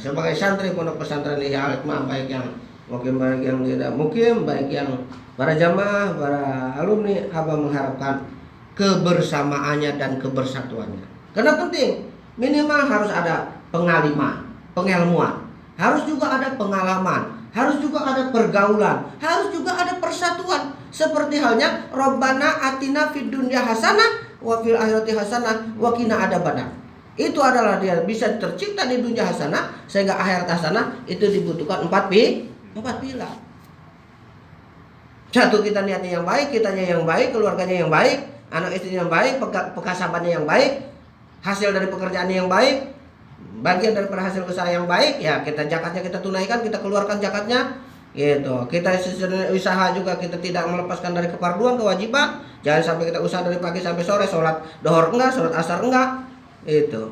sebagai santri Pondok Pesantren Ihya Al Hikmah, baik yang mungkin baik yang tidak mungkin, baik yang para jamaah, para alumni, abang mengharapkan kebersamaannya dan kebersatuannya. Karena penting, minimal harus ada pengaliman, pengelmuan, harus juga ada pengalaman, harus juga ada pergaulan, harus juga ada persatuan. Seperti halnya Rabbana atina fid dunya hasanah wa fil akhirati hasanah wa qina adzabannar. Itu adalah dia bisa tercipta di dunia hasanah sehingga akhirat hasanah. Itu dibutuhkan 4 pilar. Satu, kita niatnya yang baik, kitanya yang baik, keluarganya yang baik, anak istrinya yang baik, pekasapannya yang baik, hasil dari pekerjaannya yang baik, bagian daripada hasil usaha yang baik, ya kita zakatnya kita tunaikan, kita keluarkan zakatnya, gitu. Kita usaha juga kita tidak melepaskan dari kefarduan, kewajiban. Jangan sampai kita usaha dari pagi sampai sore, sholat dohor enggak, sholat asar enggak, itu.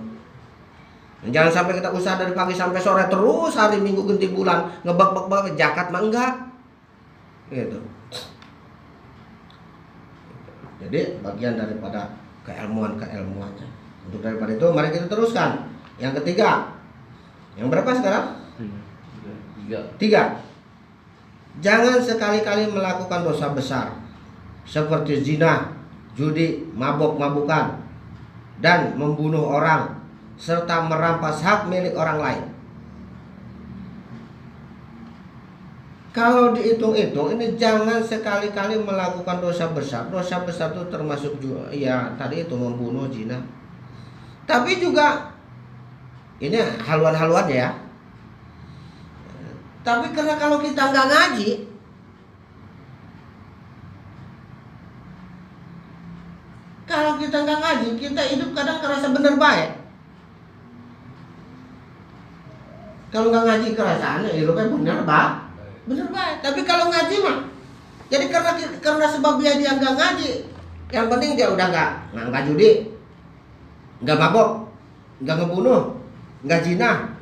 Jangan sampai kita usaha dari pagi sampai sore terus, hari minggu ganti bulan ngebak-bak zakat mah enggak, gitu. Jadi bagian daripada keilmuannya. Untuk daripada itu mari kita teruskan. Yang ketiga. Yang berapa sekarang? 3. Jangan sekali-kali melakukan dosa besar seperti zina, judi, mabok-mabukan, dan membunuh orang serta merampas hak milik orang lain. Kalau dihitung-hitung ini jangan sekali-kali melakukan dosa besar. Dosa besar itu termasuk juga ya tadi itu membunuh, zina. Tapi juga ini haluan-haluannya ya. Tapi karena kalau kita nggak ngaji, kita hidup kadang kerasa bener baik. Kalau nggak ngaji kerasaannya hidupnya bener baik. Tapi kalau ngaji mah, jadi karena sebab dia nggak ngaji, yang penting dia udah nggak judi, nggak mabok, nggak ngebunuh, nggak zina.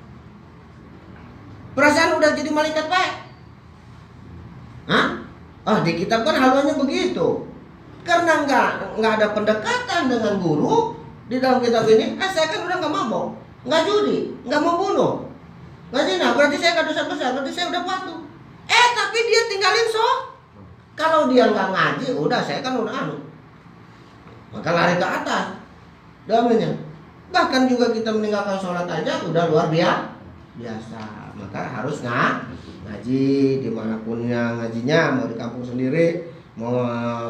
Perasaan udah jadi malaikat baik. Di kitab kan haluannya begitu. Karena nggak ada pendekatan dengan guru di dalam kitab ini. Saya kan udah nggak mabok, nggak judi, nggak membunuh, nggak zina. Berarti saya nggak dosa besar. Berarti saya udah patuh. Tapi dia tinggalin Kalau dia nggak ngaji, udah saya kan udah maka lari ke atas damainya. Bahkan juga kita meninggalkan sholat aja udah luar biasa. Maka harus ngaji dimanapun yang ngajinya, mau di kampung sendiri, mau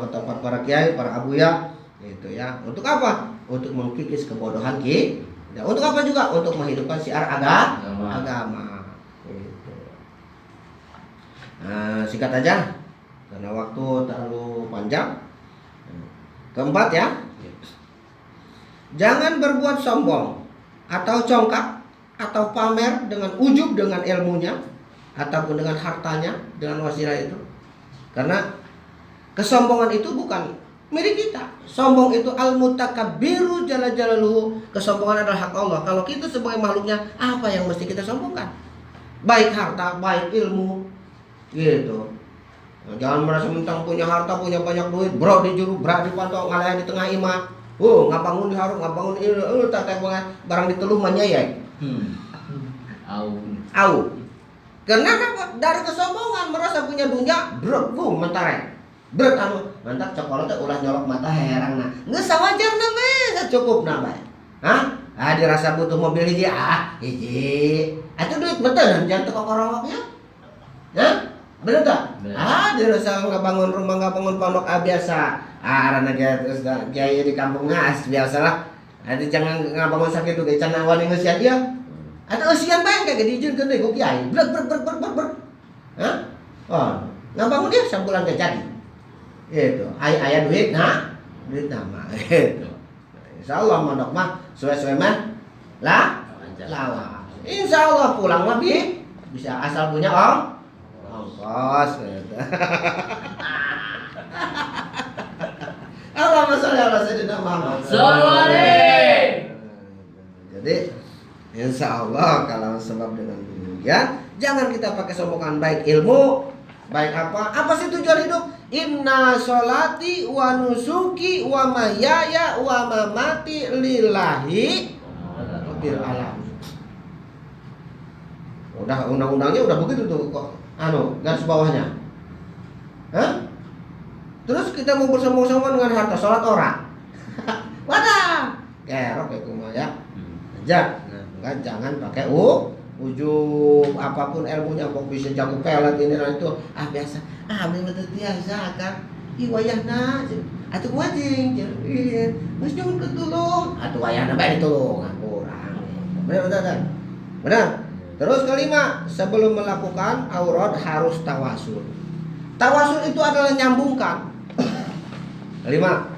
ke tempat para kiai, para abuya, gitu ya. Untuk apa? Untuk mengkikis kebodohan kita. Untuk apa juga? Untuk menghidupkan syiar agama. Singkat aja karena waktu terlalu panjang. Keempat ya, jangan berbuat sombong atau congkak atau pamer dengan ujub dengan ilmunya ataupun dengan hartanya, dengan wasilah itu. Karena kesombongan itu bukan milik kita. Sombong itu al-mutakabbiru jalla jalaluhu. Kesombongan adalah hak Allah. Kalau kita sebagai makhluknya, apa yang mesti kita sombongkan? Baik harta, baik ilmu, gitu. Jangan merasa mentang punya harta, punya banyak duit, bro di juru, bro di pantau, ngalahin di tengah imah. Nggak bangun di harum, nggak bangun ini, tak kayak barang diteluh manyayai. Au. Karena apa? Dari kesombongan merasa punya dunia, bro, mentare. Bro, mantap cokolot ulah nyolok mata herang nah. Nggak sawajar namanya, cukup namanya. Dirasa butuh mobil hiji, hiji. Itu duit betul, jangan tekok orangnya. Bener tak? Dia rasa nggak bangun rumah, nggak bangun pondok biasa. Karena dia terus kiai di kampung biasalah. Jangan nggak bangun sakit tuh, jangan awalnya ngesian dia. Atau usian baik kayak diizinkan deh, gue kiai. Ber. Nggak bangun dia sebulan gak jadi. Itu, ayah duit nama. Itu. Insya Allah mondok mah sesuai mah lawa. Insya Allah pulang lebih bisa asal punya ongkos. Allahumma sholli ala sayyidina Muhammad. Jadi insya Allah kalau sebab dengan demikian jangan kita pakai sombongan, baik ilmu, baik apa sih tujuan hidup? Inna sholati wa nusuki wa mahyaya wa mamati lillahi rabbil alamin. Udah undang-undangnya udah begitu tuh kok. Garis bawahnya. Terus kita mau bersama-sama dengan harta, sholat orang. Wadah. Kerok ya kumaya. Aja. Jangan pakai ujub apapun ilmunya, kok bisa jago pelet ini dan itu, biasa, memang biasa kan, wayahna, atau wajing, mas jangan ketulung, atau wayahna baik ditulung, kurang, benar. Terus kelima, sebelum melakukan aurat harus tawasul. Tawasul itu adalah nyambungkan. Kelima,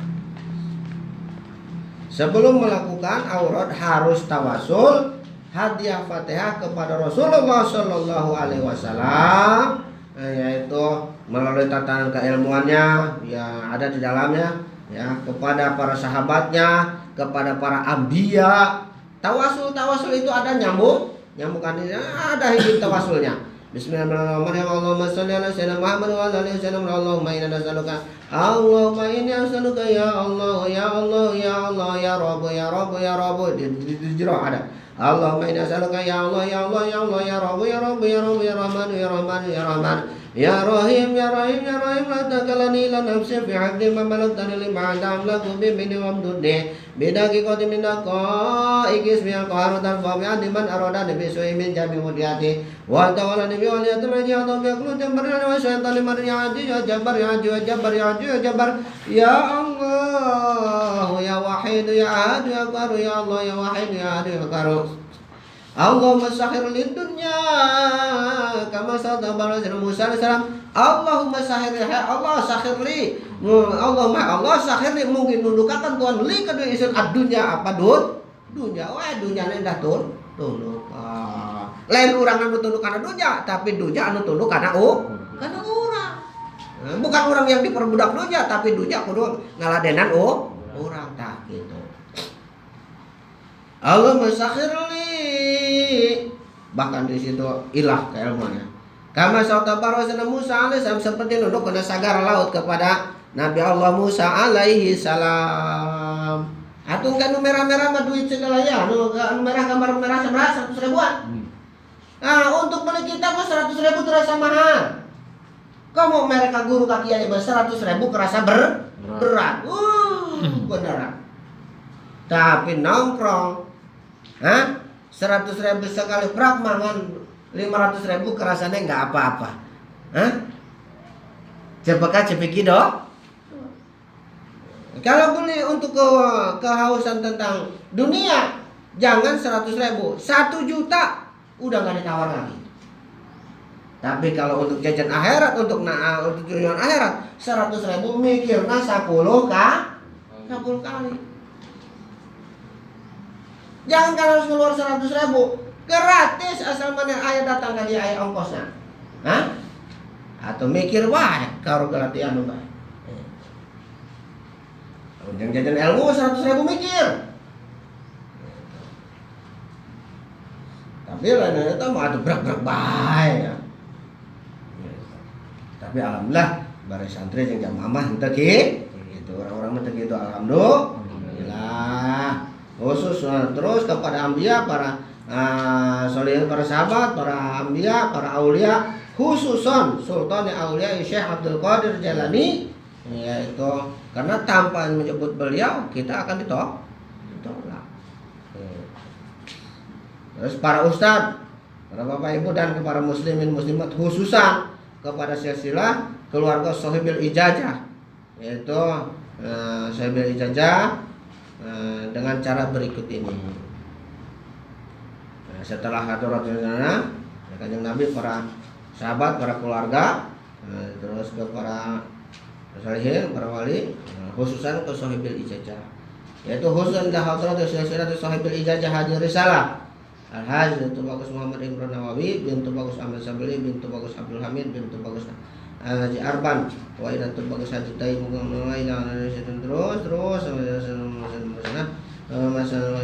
sebelum melakukan aurat harus tawasul, hadiah Fatihah kepada Rasulullah Shallallahu Alaihi Wasallam, yaitu melalui tatanan keilmuannya yang ada di dalamnya, ya, kepada para sahabatnya, kepada para anbiya. Tawasul itu ada nyambungkan ini, ada hidup tawasulnya. Bismillahirrahmanirrahim. Allahumma shalli ala sayyidina Muhammad wa ala alihi wasallam. Allahumma inna nas'aluka, Allahumma inni as'aluka ya Allah ya Allah ya Allah ya Rabb ya Rabb ya Rabb. Di jero ada. Allahumma inna nas'aluka ya Allah ya Allah ya Allah ya Rabb ya Rabb ya Rabb ya Rahman ya Rahman ya Rahman ya Rahim ya Rahim ya Rahim, la takalani ila nafsi fi 'abdi ma malaktani lima ta'amlaku bi min wa mudde bidaki qadi min daqa ikis bi al-qahar tan fa bi man arada bi su'i min jami mudiyati wa tawala nabi wa liyat raji atau bi kullu jambar wa syaitan liman ya'ji ya jabar ya jabar ya jabar ya Allah ya wahid ya ahad ya qaru ya Allah ya wahid ya ahad ya qaru. Allahumma sahhir lid dunya kama sadabara Musa alaihi salam. Allahumma sahhir, Allah sahhir li. Allah sahhir li, mungkin nundukakan Tuhan li kedua isun ad-dunya apa dunya. Wah dunya dah tunduk. Lain urang anu tunduk kana dunya, tapi dunya anu tunduk kana urang. Bukan orang yang diperbudak dunya, tapi dunya kudu ngaladenan urang tah gitu. Allahumma sahhir li, bahkan di situ ilah keilmuannya. Kama sautabara Musa alaihi salam, seperti nunduk kena sagar laut kepada Nabi Allah Musa alaihi salam. Atung kan merah-merah mah duit segala ya, merah gambar merah 100 ribuan. Nah, untuk beli kitab mah 100 ribu terasa mahal. Kamu mereka guru kaki kiai 100 ribu kerasa berat. Beneran. Tapi nongkrong 100 ribu sekali prak mangan 500 ribu kerasanya nggak apa-apa. Cepeki dok. Kalau beli untuk kehausan tentang dunia, jangan 100 ribu, 1 juta udah nggak ditawar lagi. Tapi kalau untuk jajan akhirat, untuk tujuan akhirat, 100 ribu mikirnya 10 kali. Jangan kan harus keluar 100 ribu, gratis asal mana ayah datang kali ayah ongkosnya. Atau mikir wae karo gelatian lu bae. Yang jajan ilmu 100 ribu mikir. Tapi lainnya itu mau ada berak-berak bae ya. Tapi alhamdulillah bare santri yang jamaah henteu gitu. Orang-orang mah gitu alhamdulillah. Khusus terus kepada anbiya, para solihin, para sahabat, para anbiya, para aulia, khususon Sultan Aulia Syekh Abdul Qadir Jailani, yaitu karena tanpa menyebut beliau kita akan ditolak. Terus para ustadz, para bapak ibu dan para muslimin muslimat, khususan kepada silsilah keluarga Sohibil Ijazah, yaitu Sohibil Ijazah dengan cara berikut ini. Setelah hadirat Kanjeng Nabi, para sahabat, para keluarga, terus ke para salihin, para wali, khususan ke Sohibil Ijazah, yaitu khusus dah hadirat silsilah Sohibil Ijazah Haji Risalah Al-Hajj bintu Bagus Muhammad Imran Nawawi, bintu Bagus Ahmad Sabili, bintu Bagus Abdul Hamid, bintu Bagus Haji Arban, wa bintu Bagus Haji Tayyib, terus masalah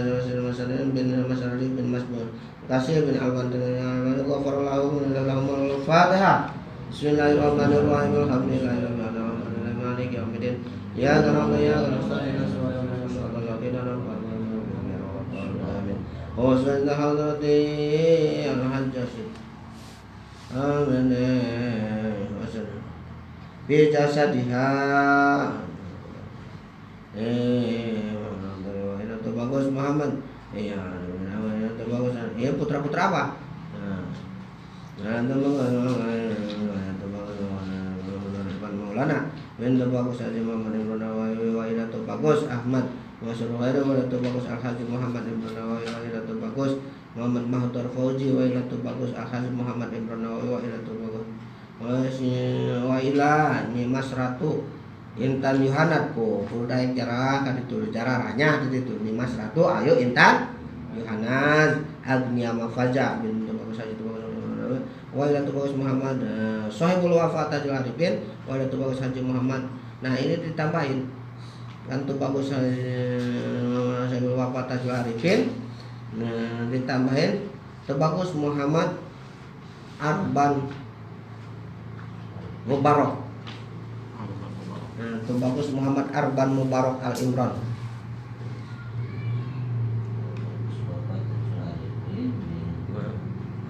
bin Masbur, Kasih bin Alban, ghafarallahu lahumul Fatihah. Bismillahirrahmanirrahim. Alhamdulillahirabbil maliki yaumiddin. Ya na'budu wa iyyaka nasta'in. Wassalatu hadrati al-hajjati. Amin. Wasallam. Bi jasadiha. Bagus Muhammad. Iya, itu bagus. Iya, putra-putra apa? Maulana Wenda bagus Haji Muhammad Ibn Nawawi wa Ilatul bagus Ahmad Masyur Khairu wa Ilatul bagus Al-Haji Muhammad Ibn Nawawi wa Ilatul bagus Muhammad Mahdar Fauzi wa Ilatul bagus Al-Haji Muhammad Ibn Nawawi wa Ilatul bagus wa ila ni Mas Ratu Intan Yohanatku Hudai jarah kan itu jarahnya itu ni Mas Ratu ayo Intan Yohanas Agnia Mafaja bin bagus Haji wa Ilatul bagus Muhammad Sohibul Wafat Tajul Arifin wa Ilatul bagus Haji Muhammad. Nah ini ditambahin kan tuh bagus Sohibul Wafat Tajul Arifin. Nah ditambahin Tebagus Muhammad Arban Mubarak. Nah Tebagus Muhammad Arban Mubarak Al Imran.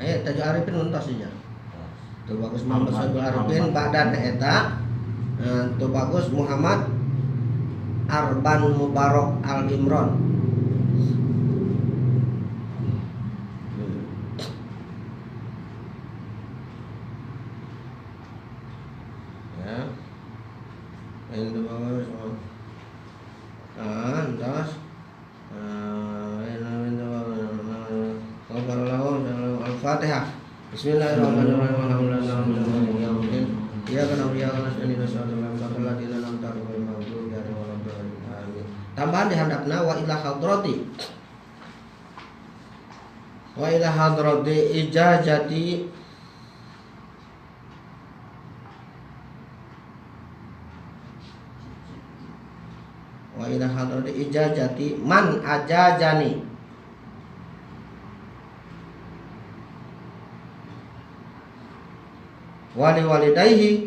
Ayo Tajul Arifin nontos saja. Tuh bagus Muhammad Sohibul Arifin badan eta tuh bagus Muhammad Arban Mubarak Al Imran. Ya. Ini tuh bagus. Terus Al-Fatihah. Bismillahirrahmanirrahim. Ya kana ya kana sallallahu alaihi wasallam. Tambahan di handapna wa ila hadrati. Wa ila hadrati ijazati wa ila hadrati ijazati man ajajani. Wali walidayhi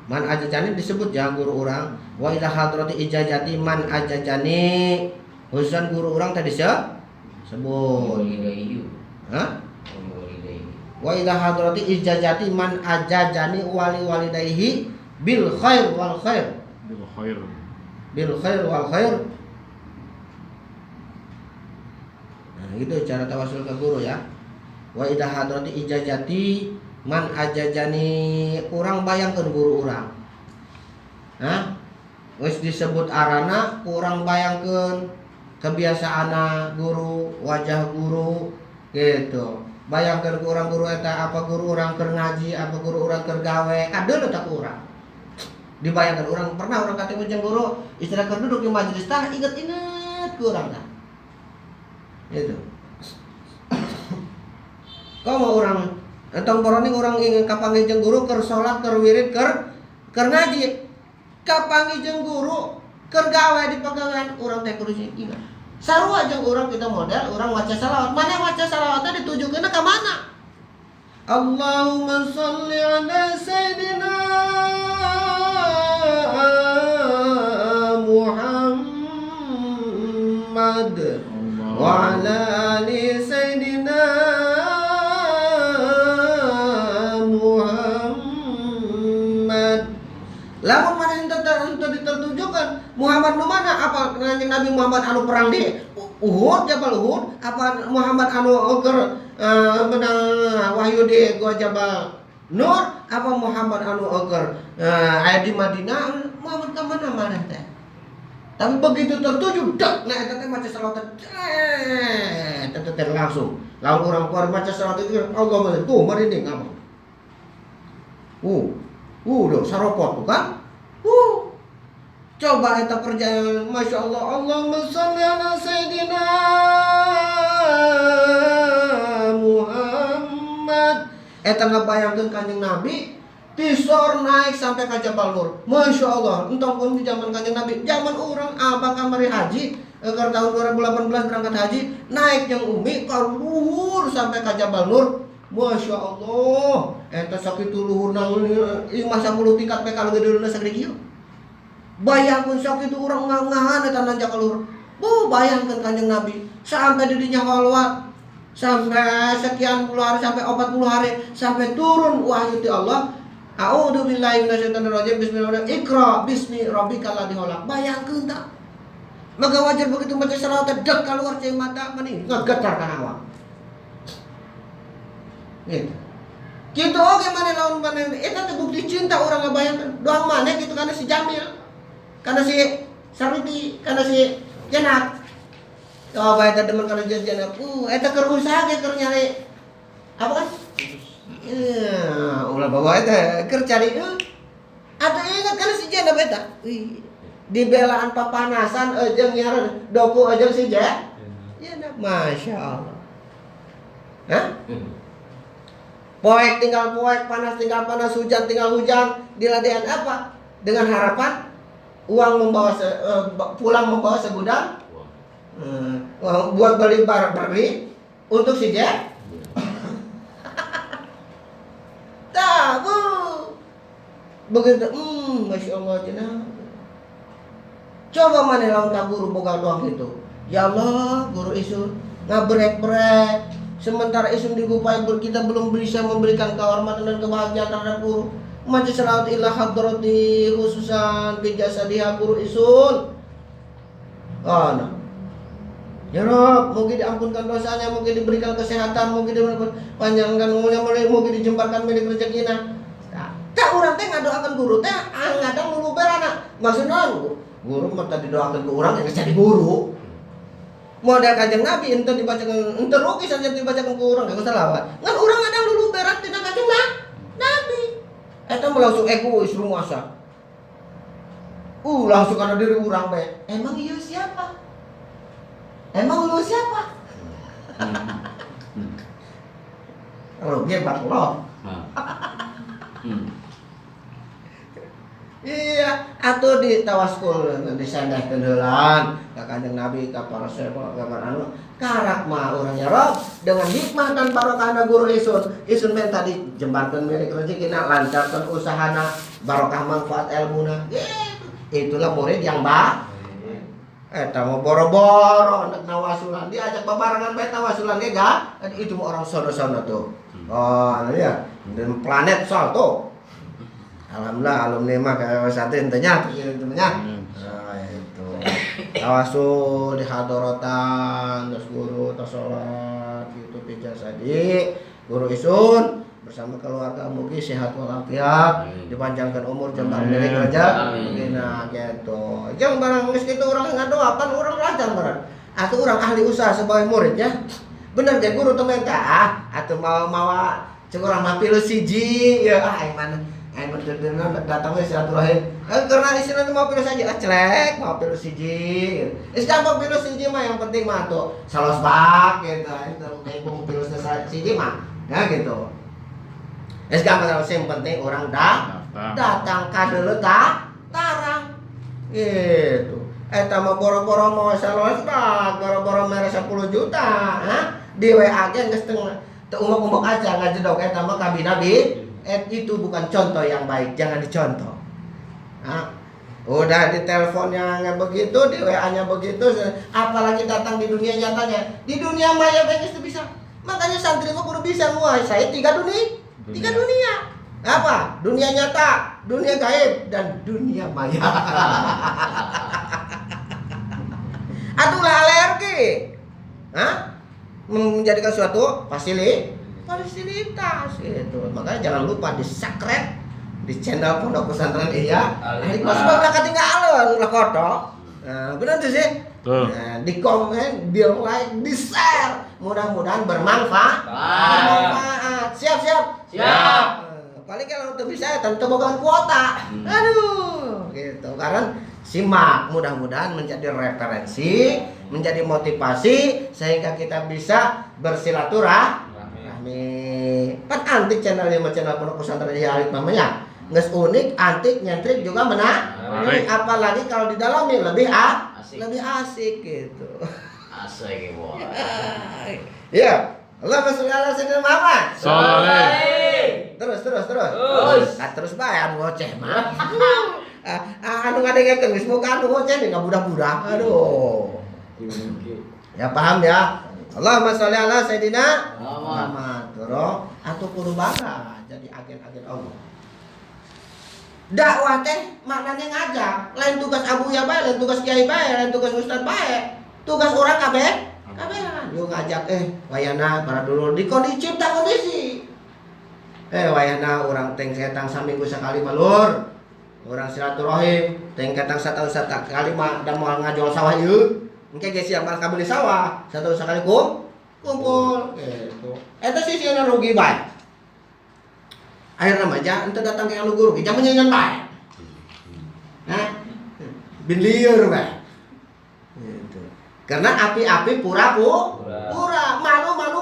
man ajajani disebut ya guru orang wa ila hadrati ijazati man ajajani khususan guru orang tadi sebut wa ila hadrati ijazati man ajajani wali walidayhi bil khair wal khair wal khair. Nah gitu cara tawasul ke guru ya. Wa ila hadrati ijazati man ajajani kurang bayangkan guru orang. Hah? Wis disebut arana kurang bayangkan kebiasaana guru, wajah guru gitu. Bayangkan kurang guru eta apa guru orang keur ngaji, apa guru orang keur gawe, kadeul eta urang. Dibayangkan orang pernah orang ketemu jeung guru, istilah keur duduk di majelis tah inget-inget ku urang tah. Gitu. Kau mau orang entong poroning orang ingin kapanggih jeung guru keur salat keur wirid keur ngaji kapanggih jeung guru keur gawe di pagawean urang teh kudu ingat sarua jeung urang kita model urang maca salawat mana maca salawatna ditujukeun ka mana Allahumma shalli ala sayyidina Muhammad wa ala ali sayyidina lamun mana yang ditertujukan Muhammad nu mana apa kanjeng Nabi Muhammad anu perang di Uhud Jabal Uhud apa Muhammad anu keur menang wahyu di gua Jabal Nur apa Muhammad anu keur aya di Madinah Muhammad ka mana teh tapi begitu tertuju dak nah eta teh maca salawat teh langsung lamun urang keluar maca salawat itu Allah tuh merinding apa udah saropot bukan? Coba eta perjalanan Masya Allah Allahumma sholli ala sayyidina Muhammad. Eta ngabayangkeun kanjeng Nabi tisor naik sampai ka Jabal Nur. Masya Allah, entong pun di zaman kanjeng Nabi, zaman orang abang kamari haji, ke tahun 2018 berangkat haji, naik yang umi ka luhur sampai ka Jabal Nur. Masya Allah, eta sakitu luhur nang 50 tingkat pe kalau gedeuna sagede kieu. Bayangkeun sakitu urang ngahan eta nanjak ka luhur. Bayangkeun kanjeng Nabi sampai di dinya halwat sampai sekian puluh hari sampai 40 hari sampai turun wahyu ti Allah. A'udzu billahi minasyaitonir rajim. Bismillahirrahmanirrahim. Iqra bismi rabbikal ladzi khalaq. Bayangkeun tah. Maka wajar begitu maca salawat dek keluar cai mata mending ngegetar kana awak. Gitu. Gitu oke mana lawan mana eta terbukti cinta orang ngabayangkeun. Doang mana gitu karena si Jamil. Karena si Sariti, karena si Jenat. Coba eta demen kana Jenat. Eta keur usaha ge keur nyari apa kan? Ulah bawa eta keur cari atuh ingat kana si Jenat eta. Dibelaan papanasan jeung nyaran doku jeung si Jenat. Masya Allah. Hah? Poek tinggal poek, panas tinggal panas, hujan tinggal hujan. Diladean apa? Dengan harapan uang pulang membawa segudang buat beli beli untuk si Jack. Tahu begitu, masya Allah cina. Coba mana lawan tak guru boga doang gitu. Ya Allah, guru Isun ngabrek-brek. Sementara Isun digupai kita belum bisa memberikan kehormatan dan kebahagiaan terhadap guru. Maca salawat ila hadrati khususan fi jasadiha guru Isun. Nah. Ya Rob, mungkin diampunkan dosanya, mungkin diberikan kesehatan, mungkin dipanjangkan umurnya, mungkin dijemparkan milik rezekina. Tak urang teh ngadoakeun guru teh ngadang luluber anak. Maksudna guru mah tadi doakeun ke urang yang jadi guru. Modal Kanjeng Nabi ente dibacakan ente rugi saja dibacakan ke urang geus salawat. Ngan urang ngadang luluberan tina Kanjeng Nabi. Eta langsung egois rumasa. Langsung karena diri urang be. Emang ieu siapa? Emang lu siapa? Kalau dia baklo. Iya, atuh di tawaskul disandahkeun heulan ka Kanjeng Nabi ka para sahabat ka anu karak mah urangnya Rob dengan hikmah dan barokahna guru Isun men tadi jembarkeun milik rezekina lancarkeun usahana barokah manfaat ilmuna. Itulah murid yang eta mau boro-boro anak nawasulan diajak babarengan bae nawasulan ge itu mah orang sono-sono tuh. Anu ya, dan planet sol tuh. Alhamdulillah alumni mah kayak satu intenya temennya. Nah itu. Tawasul di hadorotan terus guru tasolat gitu pijasadi guru Isun bersama keluarga mugi sehat walafiat dipanjangkan umur jembar milik raja nah gitu jeung barang geus kitu urang ngadoakan urang lancar barang atuh urang ahli usaha sebagai muridnya bener ge guru temen tah atuh mawa ceuk urang mah pilu siji ya aing mana aing bener datang we silaturahim karena istilahnya mau pilu saja celek mau pilu siji geus gampang pilu siji mah yang penting mah tuh salos bak gitu itu kayak pilu siji mah ya gitu. Es gampang yang penting orang datang kadeuleu tarang gitu. Eta mah boro-boro mau salos bak, boro-boro mere 10 juta, di WA ge geus teu umuk-umuk aja ngajedog eta mah ka Nabi. Itu bukan contoh yang baik, jangan dicontoh. Udah di teleponnya begitu, di WA-nya begitu, apalagi datang di dunia nyatanya. Di dunia maya geus teu bisa. Makanya santri mah kudu bisa nguasai 3 dunia. Apa? Dunia nyata, dunia gaib, dan dunia maya. Atulah alergi. Menjadikan suatu fasilitas gitu. Makanya jangan lupa di-subscribe di channel Pondok Pesantren Ihya. Ari masuk ketinggalan ulah kodok. Benar tuh sih. Di komen, di like, di share. Mudah-mudahan bermanfaat. Siap. Paling kalau untuk bisa tentu bogaan kuota. Aduh, gitu. Karena simak, mudah-mudahan menjadi referensi, menjadi motivasi sehingga kita bisa bersilaturahmi. Kan antik channelnya channel Pondok Pesantren Ihya namanya. Nges unik, antik, nyentrik juga menarik. Apalagi kalau didalami lebih asik gitu. Asik boy. Ya, Allahumma sholli ala sayyidina Muhammad. Terus. Terus bae anu ngoceh mah. Anu ngadengekeun geus muka anu ngoceh enggak budak-budak. Aduh. Ya paham ya. Allahumma sholli ala sayyidina Muhammad. Terus atuh kudu bangga jadi agen-agen Allah. Dakwah teh maknanya ngajak, lain tugas abuya bae, lain tugas kiai bae, lain tugas ustad bae. Tugas orang kabeh. Yo ngajak wayana para dulur di kondisi wayahna orang teng setang saminggu sekali malur. Orang silaturahim teng katang satahun sekali mah da moal ngajual sawah ieu. Engke ge sia mal kabeli sawah, satahun sekali kumpul gitu. Eta sih sieuna rugi bae. Akhirna mah ja ente datang ke anu guru, jangan nyanyian bae. Nah, bin lieur bae. Gitu. Karena api-api pura malu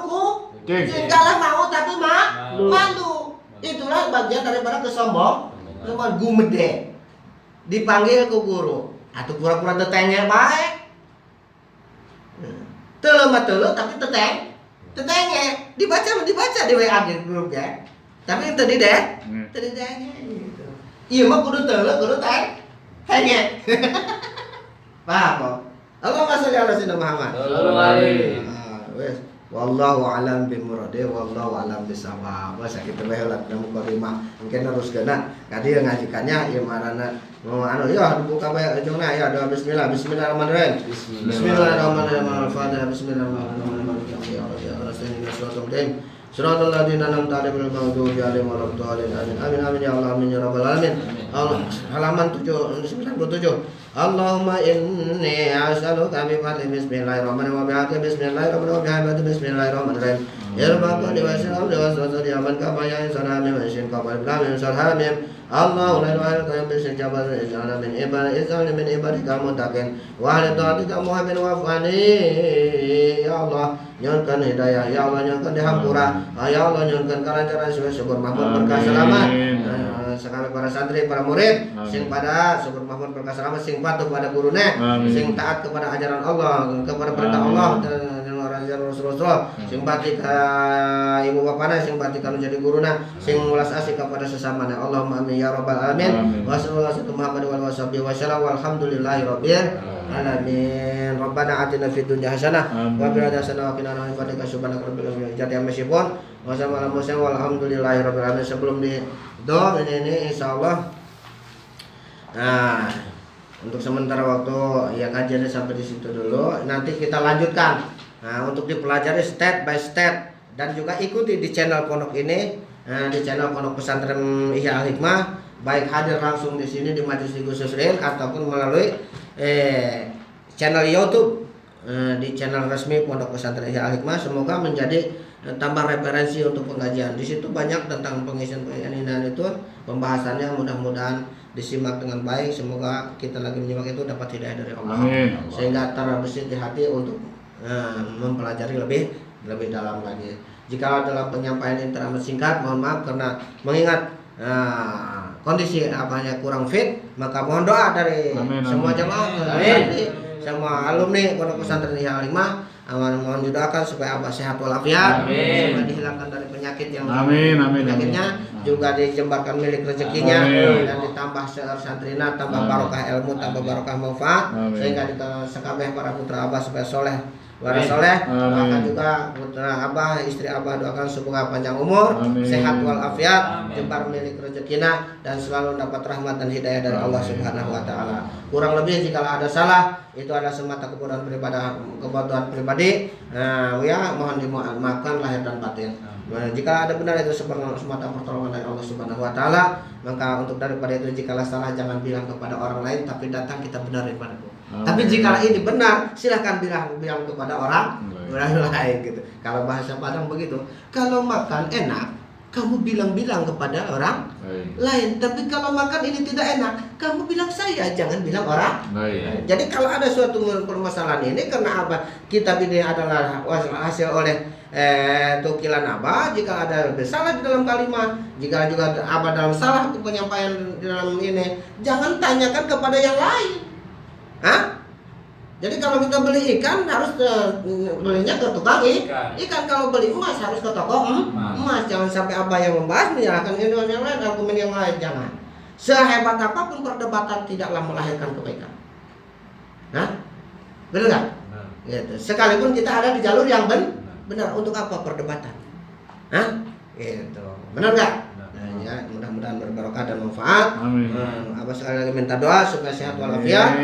ku tinggallah mau tapi malu. Itulah bagian daripada kesombongan gumede. Dipanggil ke guru, atuh pura-pura tetengnya bae. Teu mah teu tapi tetengnya dibaca di WA di grup ya. Tapi teu di dedenya gitu. Ieu mah kudu teu kudu henge. Paham kok? Allahumma sholli ala sayyidina Muhammad. Sallallahu alaihi. Wes wallahu alam bimurade wallahu alam bisawab. Sakitu bae ulah da mukadimah. Mungkin harus gana kadieu ngajikannya ieu marana anu ya dibuka bae ujungna ya doa bismillahirrahmanirrahim. Bismillahirrahmanirrahim. Al-Fatihah. Bismillahirrahmanirrahim. Ya Rasulullah. Suratul ladzina an'amta 'alaihim ghairil maghdubi 'alaihim waladdallin. Amin amin ya Allah amin ya rabbal alamin. Halaman 97. Allahumma inni as'aluka bi fadli bismillahirrahmanirrahim wa bi'ati bismillahirrahmanirrahim wa bi'ati bismillahirrahmanirrahim. Ya rabbana wa salam wa sallallahu alaihi wa sallam salami wa shin qabal lam salhamim. Allahu la ilaha illa anta bisjabal izana min ibadika muttaqin wa ala ta'atika muhammadin wa fani. Ya Allah nyonkan hidayah, ya Allah nyonkan dihampura, ya Allah nyonkan kelancaran syukur mahmud berkah selamat. Sekali para santri, para murid sing pada syukur mahmud berkah selamat, sing patuh pada gurune, sing taat kepada ajaran Allah, kepada perintah Allah dan orang Rasulullah, sing pati ka ibu bapana, sing pati ka jadi guruna, sing mulas asik kepada sesamanya. Allahumma amin ya rabbal alamin. Wa sallallahu Muhammad wa washabihi wa sallam walhamdulillahi rabbil alamin. Rabbana atina fid dunya hasanah wa fil akhirati hasanah wa qina adzaban nar. Subhanaka rabbil izzati amma yasifun wa salamun walhamdulillahi rabbil alamin. Sebelum di doa ini insyaallah. Nah, untuk sementara waktu ya kajiannya sampai di situ dulu. Nanti kita lanjutkan. Nah, untuk dipelajari step by step dan juga ikuti di channel pondok ini, di channel pondok pesantren Ihya Al Hikmah, baik hadir langsung di sini di Majelis Gus Yusrin ataupun melalui channel YouTube di channel resmi pondok pesantren Ihya Al Hikmah. Semoga menjadi tambah referensi untuk pengajian. Di situ banyak tentang pengisian itu pembahasannya, mudah-mudahan disimak dengan baik. Semoga kita lagi menyimak itu dapat hidayah dari Allah. Amin. Sehingga terbesit di hati untuk mempelajari lebih dalam lagi. Jika dalam penyampaian ini teramat singkat, mohon maaf karena mengingat kondisi apanya kurang fit, maka mohon doa dari semua jemaah, semua alumni pondok pesantren Ihya Al Hikmah. Mohon didoakan supaya Abah sehat walafiat, supaya dihilangkan dari penyakit yang penyakitnya, juga dijembarkan milik rezekinya, dan ditambah santrina, tambah barokah ilmu, tambah barokah manfaat, sehingga sekabeh para putra Abah supaya soleh waras soleh. Doakan juga putra Abah, istri Abah, doakan semoga panjang umur, sehat walafiat, jembar milik rezekina, dan selalu dapat rahmat dan hidayah dari Allah Subhanahu wa taala. Kurang lebih jika ada salah, itu ada semata kebutuhan pribadi. Ya mohon dimaafkan lahir dan batin. Jika ada benar itu semata pertolongan dari Allah Subhanahu wa taala, maka untuk daripada itu jikalau salah jangan bilang kepada orang lain, tapi datang kita benarin padaku. Tapi jika ini benar, silahkan bilang kepada orang lain gitu. Kalau bahasa Padang begitu. Kalau makan enak, kamu bilang-bilang kepada orang lain. Tapi kalau makan ini tidak enak, kamu bilang saya, jangan bilang orang lain. Jadi kalau ada suatu permasalahan ini karena apa? Kitab ini adalah hasil oleh tukilan Abah. Jika ada salah di dalam kalimat, jika juga Abah dalam salah penyampaian di dalam ini, jangan tanyakan kepada yang lain. Jadi kalau kita beli ikan harus belinya ke tukang ikan. Kalau beli emas harus ke toko emas. Jangan sampai Abah yang membahas menyalahkan yang lain, argumen yang lain. Jangan. Sehebat apapun perdebatan tidaklah melahirkan kebaikan. Benar nggak? Gitu. Sekalipun kita ada di jalur yang benar, untuk apa perdebatan? Gitu. Benar nggak? Ya, mudah-mudahan berbarokah dan manfaat. Abah sekali lagi minta doa supaya sehat walafiat.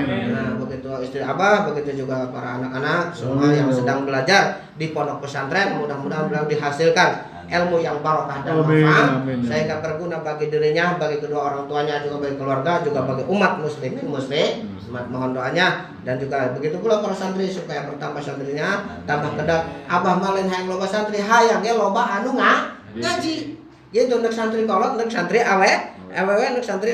Begitu istri Abah, begitu juga para anak-anak semua yang sedang belajar di pondok pesantren, mudah-mudahan dihasilkan ilmu yang barokah dan Amin, manfaat amin, ya. sehingga berguna bagi dirinya, bagi kedua orang tuanya, juga bagi keluarga, juga bagi umat muslimin muslim. Mohon doanya dan juga begitu pula para santri supaya bertambah santrinya, tambah kedak. Abah malen hayang loba santri, hayang ge loba anu ngaji. Gitu nek santri kolot, nek santri awewe, nek santri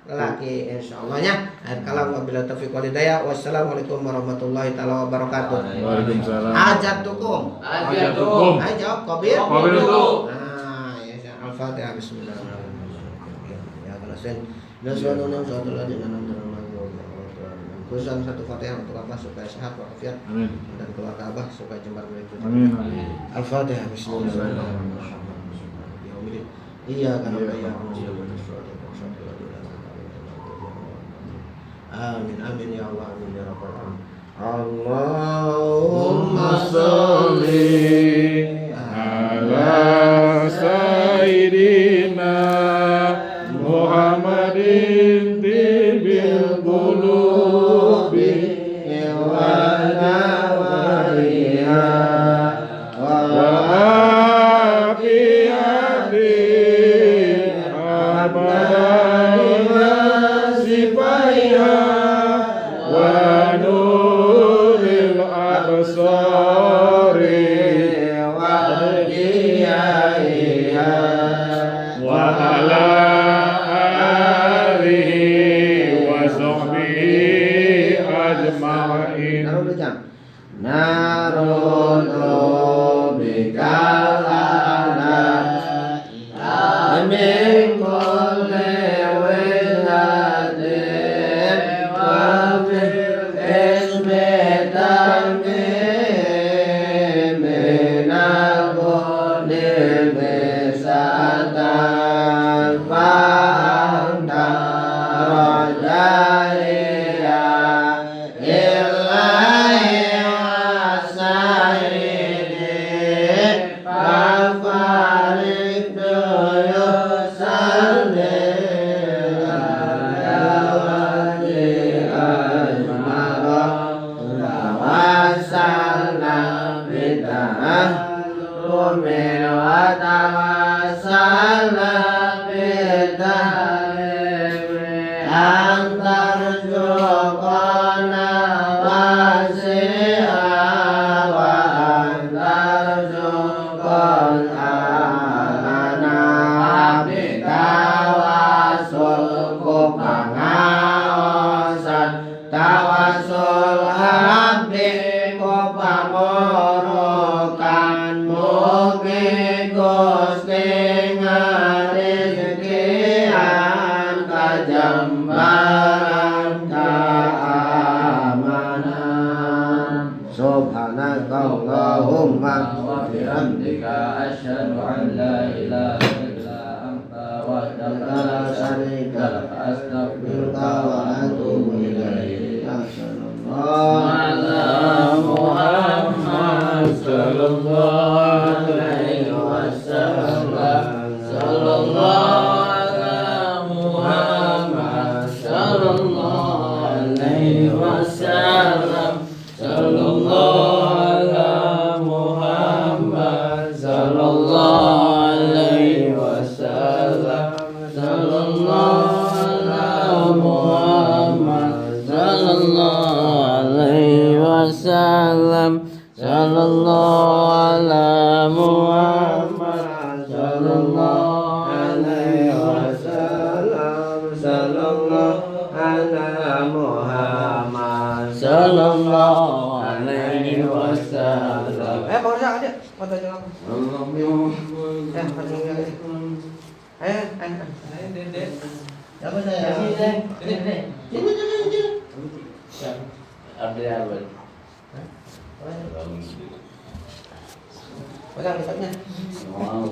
lelaki insyaallah-nya. Kalau wabillahi taufiq wal hidayah. Wassalamualaikum warahmatullahi taala wabarakatuh. Waalaikumsalam. Ajatukum. Ajatukum. Ayo jawab Qabir. Qabir dulu. Nah, ya Al-Fatihah bismillahirrahmanirrahim. Ya kalasin. Nasallallahu alaihi wasallam. Khususnya satu Fatihah untuk Abah supaya sehat walafiat Amin. dan keluarga Abah supaya jembar berikut. Amin. Al-Fatihah bismillahirrahmanirrahim. Iya kan ya. Amin amin ya Allah amin ya rabbal alamin. Allahumma sholli ala sayyidina Muhammadin tibil qulubi wa dawaiha wa afiyati abadana sifaiha wa nuril absari wa diyaiha wa ala alihi wa sahbihi ajma'in. Narun bikal anak amin kulli wilatin wa fil ismi tamim minal gunil bisatan fa'anta rajaiya tawasul abdi ko pamorokan mugi Gusti ngarezekian kajambaran keamanan. Subhanakallahumma wa bihamdika asyhadu an la ilaha illa anta wahdaka la syarika lak astaghfiruka wa atubu ilaik. Muhammad sallallahu alaihi wasallam. Sallallahu ala Muhammad sallallahu alaihi wasallam. Sallallahu ala Muhammad sallallahu alaihi wasallam. Sallallahu ala Muhammad sallallahu alaihi wasallam. Sallallahu ala Muhammad sallallahu alaihi wasallam. Sallallahu ala Muhammad sallallahu alaihi wasallam. Baru sak aja. Foto jangan. Foto jangan. Ayo. Dede. Siapa saya? Sini. Abdi Abel. Pegang kitabnya. Wow.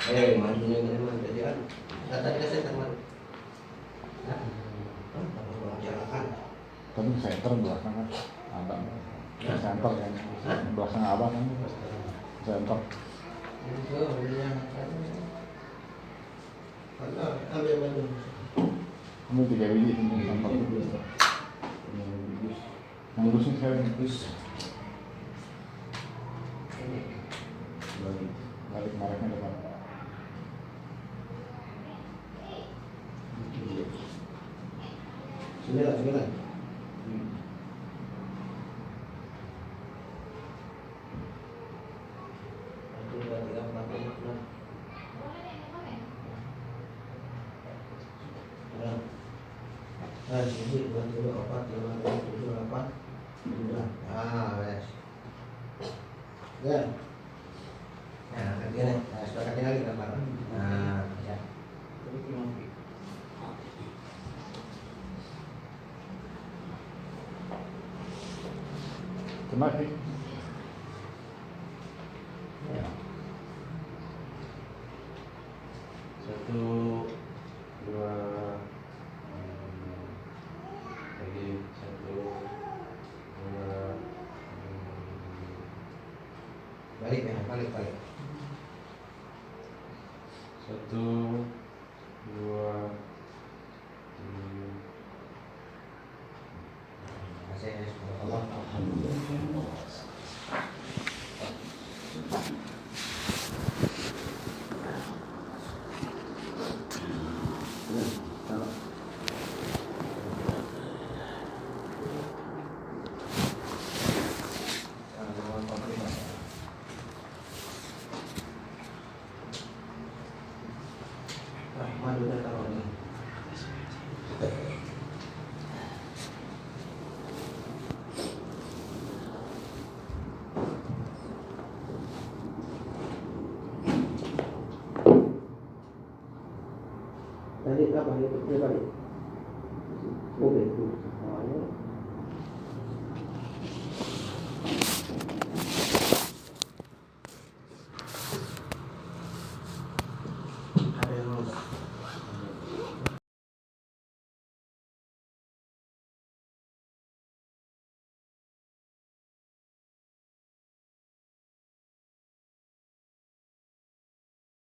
Majunya gini mah jadi kan. Tadi saya teman. Jalan. Tapi center belakang kan abang. Center kan. Belakang abang kan. Center. Ambil maju. Kamu 3 biji sini center. Yang lurusnya sekarang Bisa. Ini. Balik. balik maraknya depan. Sembilan, sembilan. Satu, dua, tiga, empat, lima, enam. Nah, sini dua, tiga, empat, lima, enam, tujuh, delapan, sembilan. Ah, beres. Ya. Nah, kan gini. Nah, sepakatnya lagi gambar. Nah, ya. Kena sih. Ya. Satu, dua, lagi satu, dua, Balik ya, balik, balik. satu, dua, tiga. Masih ya, Allah. Madunya taruh ini. Tadi apa itu? Dia balik. Oke. Oh, ini.